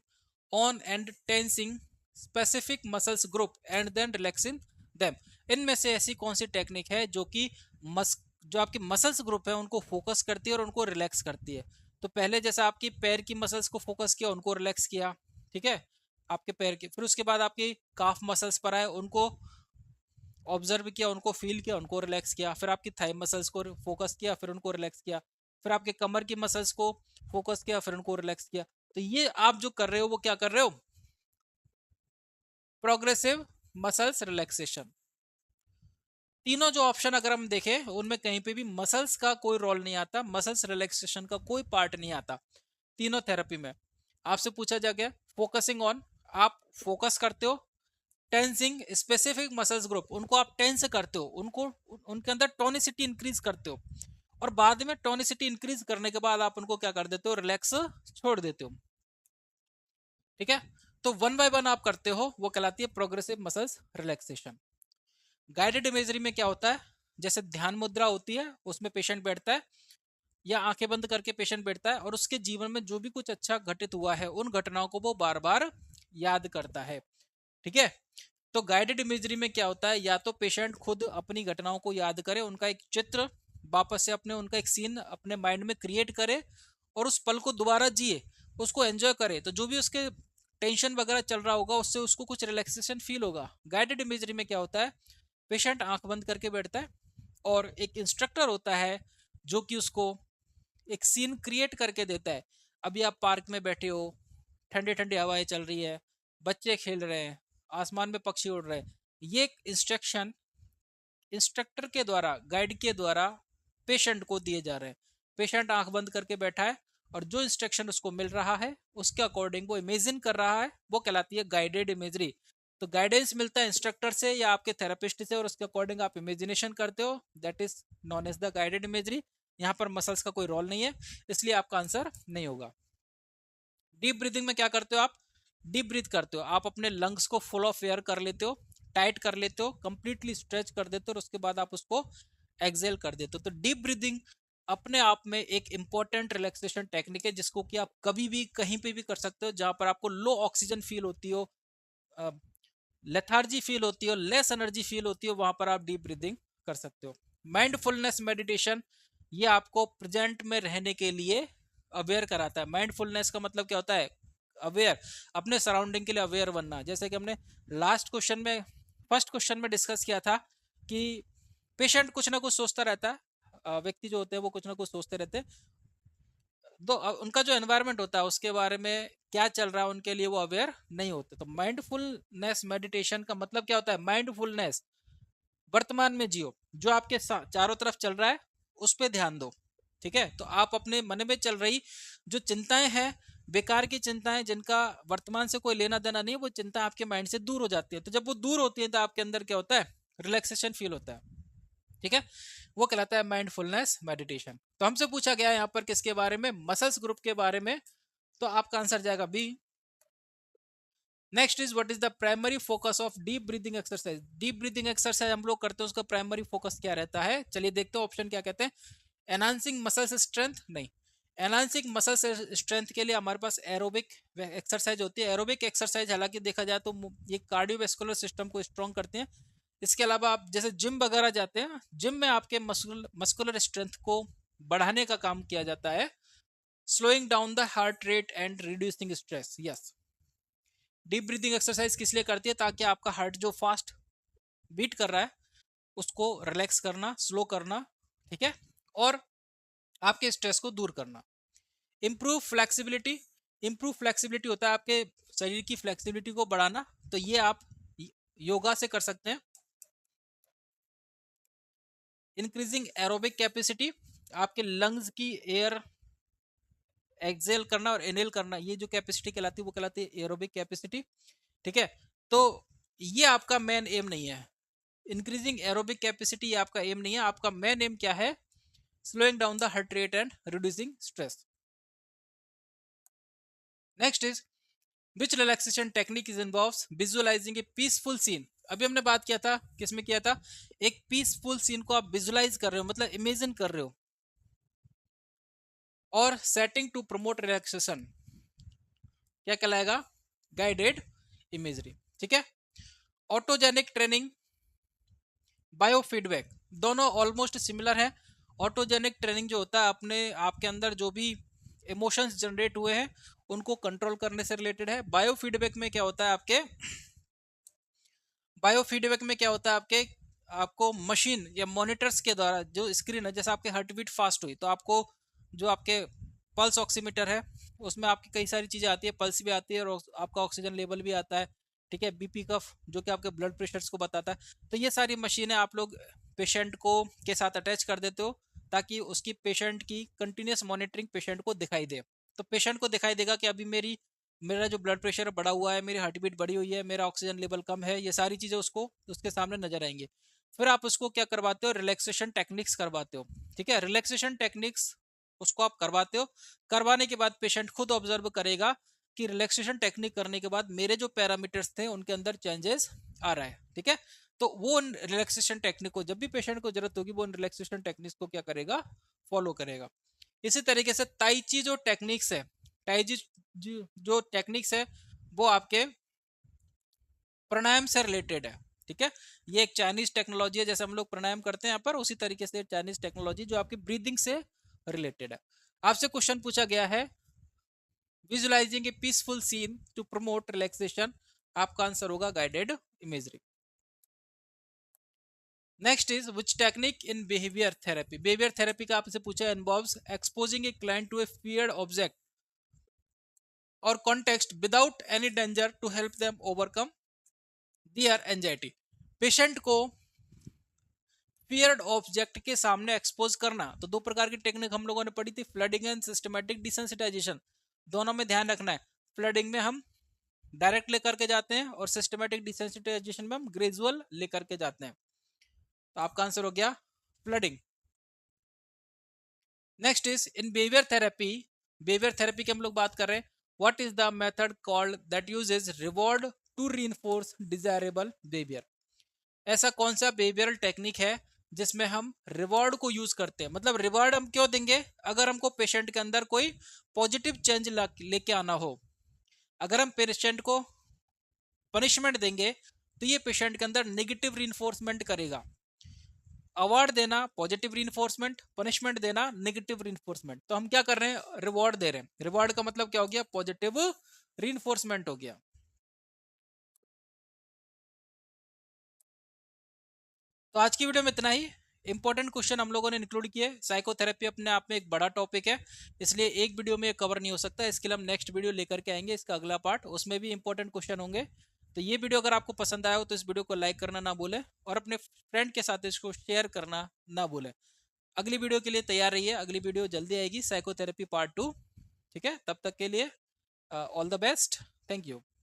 on and tensing specific muscles group and then relaxing them? इनमें से ऐसी कौन सी टेक्निक है जो कि जो आपकी मसल्स ग्रुप है उनको फोकस करती है और उनको रिलैक्स करती है? तो पहले जैसा आपकी पैर की मसल्स को फोकस किया, उनको रिलैक्स किया, ठीक है, आपके पैर की, फिर उसके बाद आपकी काफ मसल्स पर आए, उनको ऑब्जर्व किया, उनको फील किया, उनको रिलैक्स किया, फिर आपकी थाई मसल्स को फोकस किया, फिर उनको रिलैक्स किया, फिर आपके कमर की मसल्स को फोकस किया, फिर उनको रिलैक्स किया। तो ये आप जो कर रहे हो वो क्या कर रहे हो, प्रोग्रेसिव मसल्स रिलैक्सेशन। तीनों जो ऑप्शन अगर हम देखें उनमें कहीं पे भी मसल्स का कोई रोल नहीं आता, मसल्स रिलैक्सेशन का कोई पार्ट नहीं आता तीनों थेरेपी में। आपसे पूछा जा गया फोकसिंग ऑन, आप फोकस करते हो, टेंसिंग स्पेसिफिक मसल्स ग्रुप, उनको आप टेंस करते हो, उनको उनके अंदर टोनिसिटी इंक्रीज करते हो, और बाद में टोनिसिटी इंक्रीज करने के बाद आप उनको क्या कर देते हो, रिलैक्स छोड़ देते हो। ठीक है, तो वन बाय वन आप करते हो, वो कहलाती है progressive muscles relaxation. Guided imagery में क्या होता है, जैसे ध्यान मुद्रा होती है, उसमें पेशेंट बैठता है या आंखें बंद करके पेशेंट बैठता है और उसके जीवन में जो भी कुछ अच्छा घटित हुआ है उन घटनाओं को वो बार बार याद करता है। ठीक है, तो गाइडेड इमेजरी में क्या होता है, या तो पेशेंट खुद अपनी घटनाओं को याद करे, उनका एक चित्र वापस से अपने उनका एक सीन अपने माइंड में क्रिएट करे और उस पल को दोबारा जिए, उसको एंजॉय करे, तो जो भी उसके टेंशन वगैरह चल रहा होगा उससे उसको कुछ रिलैक्सेशन फील होगा। गाइडेड इमेजरी में क्या होता है, पेशेंट आंख बंद करके बैठता है और एक इंस्ट्रक्टर होता है जो कि उसको एक सीन क्रिएट करके देता है। अभी आप पार्क में बैठे हो, ठंडी ठंडी हवाएं चल रही है, बच्चे खेल रहे हैं, आसमान में पक्षी उड़ रहे हैं, ये एक इंस्ट्रक्शन इंस्ट्रक्टर के द्वारा, गाइड के द्वारा पेशेंट को दिए जा रहे हैं। पेशेंट आंख बंद करके बैठा है और जो इंस्ट्रक्शन उसको मिल रहा है उसके अकॉर्डिंग वो इमेजिन कर रहा है, वो कहलाती है गाइडेड इमेजरी। तो गाइडेंस मिलता है इंस्ट्रक्टर से या आपके थेरेपिस्ट से और उसके अकॉर्डिंग आप इमेजिनेशन करते हो, that is known as the guided imagery. यहाँ पर मसल्स का कोई रोल नहीं है, इसलिए आपका आंसर नहीं होगा। डीप ब्रीदिंग में क्या करते हो आप, डीप ब्रीथ करते हो, आप अपने लंग्स को फुल ऑफ एयर कर लेते हो, टाइट कर लेते हो, कंप्लीटली स्ट्रेच कर देते हो और उसके बाद आप उसको एक्सेल कर देते हो। तो डीप ब्रीदिंग अपने आप में एक इंपॉर्टेंट रिलैक्सेशन टेक्निक है जिसको कि आप कभी भी कहीं पे भी कर सकते हो, जहां पर आपको लो ऑक्सीजन फील होती हो, लेथार्जी फील होती हो, लेस एनर्जी फील होती हो, वहां पर आप डीप ब्रीदिंग कर सकते हो। माइंडफुलनेस मेडिटेशन, ये आपको प्रेजेंट में रहने के लिए अवेयर कराता है। माइंडफुलनेस का मतलब क्या होता है, अवेयर, अपने सराउंडिंग के लिए अवेयर बनना। जैसे कि हमने लास्ट क्वेश्चन में, फर्स्ट क्वेश्चन में डिस्कस किया था कि पेशेंट कुछ ना कुछ सोचता रहता है, व्यक्ति जो होते हैं वो कुछ ना कुछ सोचते रहते हैं, तो उनका जो एनवायरनमेंट होता है उसके बारे में क्या चल रहा है उनके लिए वो अवेयर नहीं होते। तो माइंडफुलनेस मेडिटेशन का मतलब क्या होता है, माइंडफुलनेस, वर्तमान में जियो, जो आपके चारों तरफ चल रहा है उस पर ध्यान दो। ठीक है, तो आप अपने मन में चल रही जो चिंताएं हैं, बेकार की चिंताएं जिनका वर्तमान से कोई लेना देना नहीं, वो चिंता आपके माइंड से दूर हो जाती है। तो जब वो दूर होती है तो आपके अंदर क्या होता है, रिलैक्सेशन फील होता है। ठीक है, वो कहलाता है माइंडफुलनेस मेडिटेशन। तो हमसे पूछा गया है यहाँ पर किसके बारे में, मसल्स ग्रुप के बारे में, तो आपका आंसर जाएगा B. Next is what is the primary focus of deep breathing exercise. Deep breathing exercise हम लोग करते हैं, उसका प्राइमरी फोकस क्या रहता है, चलिए देखते हैं ऑप्शन क्या कहते हैं। एनहांसिंग मसल्स स्ट्रेंथ, नहीं। एनहांसिंग मसल्स स्ट्रेंथ के लिए हमारे पास एरोबिक एक्सरसाइज होती है। एरोबिक एक्सरसाइज हालांकि देखा जाए तो ये कार्डियोवैस्कुलर सिस्टम को स्ट्रॉन्ग करते हैं। इसके अलावा आप जैसे जिम वगैरह जाते हैं, जिम में आपके मस्कुलर स्ट्रेंथ को बढ़ाने का काम किया जाता है, slowing down the heart rate and reducing stress. Yes, deep breathing exercise किस लिए करती है, ताकि आपका हार्ट जो फास्ट बीट कर रहा है उसको रिलैक्स करना, स्लो करना। ठीक है, और आपके स्ट्रेस को दूर करना। इम्प्रूव फ्लेक्सिबिलिटी, इम्प्रूव फ्लेक्सिबिलिटी होता है आपके शरीर की फ्लेक्सिबिलिटी को बढ़ाना, तो ये आप योगा से कर सकते हैं। इंक्रीजिंग एरोबिक कैपेसिटी, आपके लंग्स की एयर एक्सेल करना और इनहेल करना, ये जो कैपेसिटी कहलाती है वो कहलाती है एरोबिक कैपेसिटी। ठीक है, तो ये आपका मेन एम नहीं है, इंक्रीजिंग एरोबिक कैपेसिटी आपका एम नहीं है। आपका मेन एम क्या है, slowing down the heart rate and reducing stress. Next is which relaxation technique is involves visualising a peaceful scene. अभी हमने बात किया था, किसमें किया था, एक पीसफुल सीन को आप विजुअलाइज कर रहे हो, मतलब इमेजिन कर रहे हो, और सेटिंग टू प्रमोट रिलैक्सेशन क्या कहलाएगा, गाइडेड इमेजरी। ठीक है, ऑटोजेनिक ट्रेनिंग, बायोफीडबैक, दोनों ऑलमोस्ट सिमिलर है। ऑटोजेनिक ट्रेनिंग जो होता है, अपने आपके अंदर जो भी इमोशंस जनरेट हुए हैं उनको कंट्रोल करने से रिलेटेड है। बायोफीडबैक में क्या होता है आपके, बायोफीडबैक में क्या होता है आपके, आपको मशीन या मॉनिटर्स के द्वारा जो स्क्रीन है, जैसे आपके हार्ट बीट फास्ट हुई तो आपको जो आपके पल्स ऑक्सीमीटर है उसमें आपकी कई सारी चीज़ें आती है, पल्स भी आती है और आपका ऑक्सीजन लेवल भी आता है, ठीक है, बीपी कफ जो कि आपके ब्लड प्रेशर्स को बताता है। तो ये सारी मशीनें आप लोग पेशेंट को के साथ अटैच कर देते हो ताकि उसकी पेशेंट की कंटिन्यूस मॉनिटरिंग पेशेंट को दिखाई दे। तो पेशेंट को दिखाई देगा कि अभी मेरा जो ब्लड प्रेशर बढ़ा हुआ है, मेरी हार्ट बीट बढ़ी हुई है, मेरा ऑक्सीजन लेवल कम है, ये सारी चीज़ें उसको उसके सामने नजर आएंगी। फिर आप उसको क्या करवाते हो, रिलैक्सेशन टेक्निक्स करवाते हो, ठीक है, रिलैक्सेशन टेक्निक्स उसको आप करवाते हो। करवाने के बाद पेशेंट खुद ऑब्जर्व करेगा कि रिलैक्सेशन टेक्निक करने के बाद मेरे जो पैरामीटर्स थे उनके अंदर चेंजेस आ रहा है, ठीक है। तो वो रिलैक्सेशन टेक्निक को जब भी पेशेंट को जरूरत होगी वो रिलैक्सेशन टेक्निक्स को क्या करेगा, फॉलो करेगा। इसी तरीके से ताइची जो टेक्निक्स है, ताइची जो टेक्निक्स है वो आपके प्राणायाम से रिलेटेड है, ठीक है। ये एक चाइनीज टेक्नोलॉजी है, जैसे हम लोग प्राणायाम करते हैं यहाँ पर, उसी तरीके से चाइनीज टेक्नोलॉजी जो आपकी ब्रीदिंग से रिलेटेड है। आपसे क्वेश्चन पूछा गया है visualizing a peaceful scene to promote relaxation, आपका आंसर होगा guided imagery. Next is which technique in behaviour therapy, behaviour therapy का आपसे पूछा involves exposing a client to a feared object और context without any danger to help them overcome their anxiety. Patient को feared object के सामने expose करना, तो दो प्रकार की टेक्निक हम लोगों ने पढ़ी थी, फ्लडिंग एंड सिस्टमैटिक डिसेंसिटाइजेशन। दोनों में ध्यान रखना है, फ्लडिंग में हम डायरेक्ट लेकर के जाते हैं और सिस्टमैटिक डिसेंसिटाइजेशन में हम ग्रेजुअल लेकर के जाते हैं। तो आपका आंसर हो गया flooding. Next is in behaviour therapy की हम लोग बात कर रहे हैं, what is the method called that uses reward to reinforce desirable behaviour. ऐसा कौन सा बिहेवियरल टेक्निक है जिसमें हम रिवॉर्ड को यूज करते हैं, मतलब रिवॉर्ड हम क्यों देंगे, अगर हमको पेशेंट के अंदर कोई पॉजिटिव चेंज लेके आना हो। अगर हम पेशेंट को पनिशमेंट देंगे तो ये पेशेंट के अंदर नेगेटिव रीइंफोर्समेंट करेगा। अवार्ड देना पॉजिटिव रीइंफोर्समेंट, पनिशमेंट देना नेगेटिव रीइंफोर्समेंट। तो हम क्या कर रहे हैं, रिवॉर्ड दे रहे हैं। रिवॉर्ड का मतलब क्या हो गया, पॉजिटिव रीइंफोर्समेंट हो गया। तो आज की वीडियो में इतना ही। इंपॉर्टेंट क्वेश्चन हम लोगों ने इंक्लूड किए। साइकोथेरेपी अपने आप में एक बड़ा टॉपिक है, इसलिए एक वीडियो में कवर नहीं हो सकता, इसके लिए हम नेक्स्ट वीडियो लेकर के आएंगे, इसका अगला पार्ट, उसमें भी इंपॉर्टेंट क्वेश्चन होंगे। तो ये वीडियो अगर आपको पसंद आया हो तो इस वीडियो को लाइक करना ना भूलें और अपने फ्रेंड के साथ इसको शेयर करना ना भूलें। अगली वीडियो के लिए तैयार रहिए, अगली वीडियो जल्दी आएगी, साइकोथेरेपी पार्ट 2, ठीक है। तब तक के लिए all the best, thank you.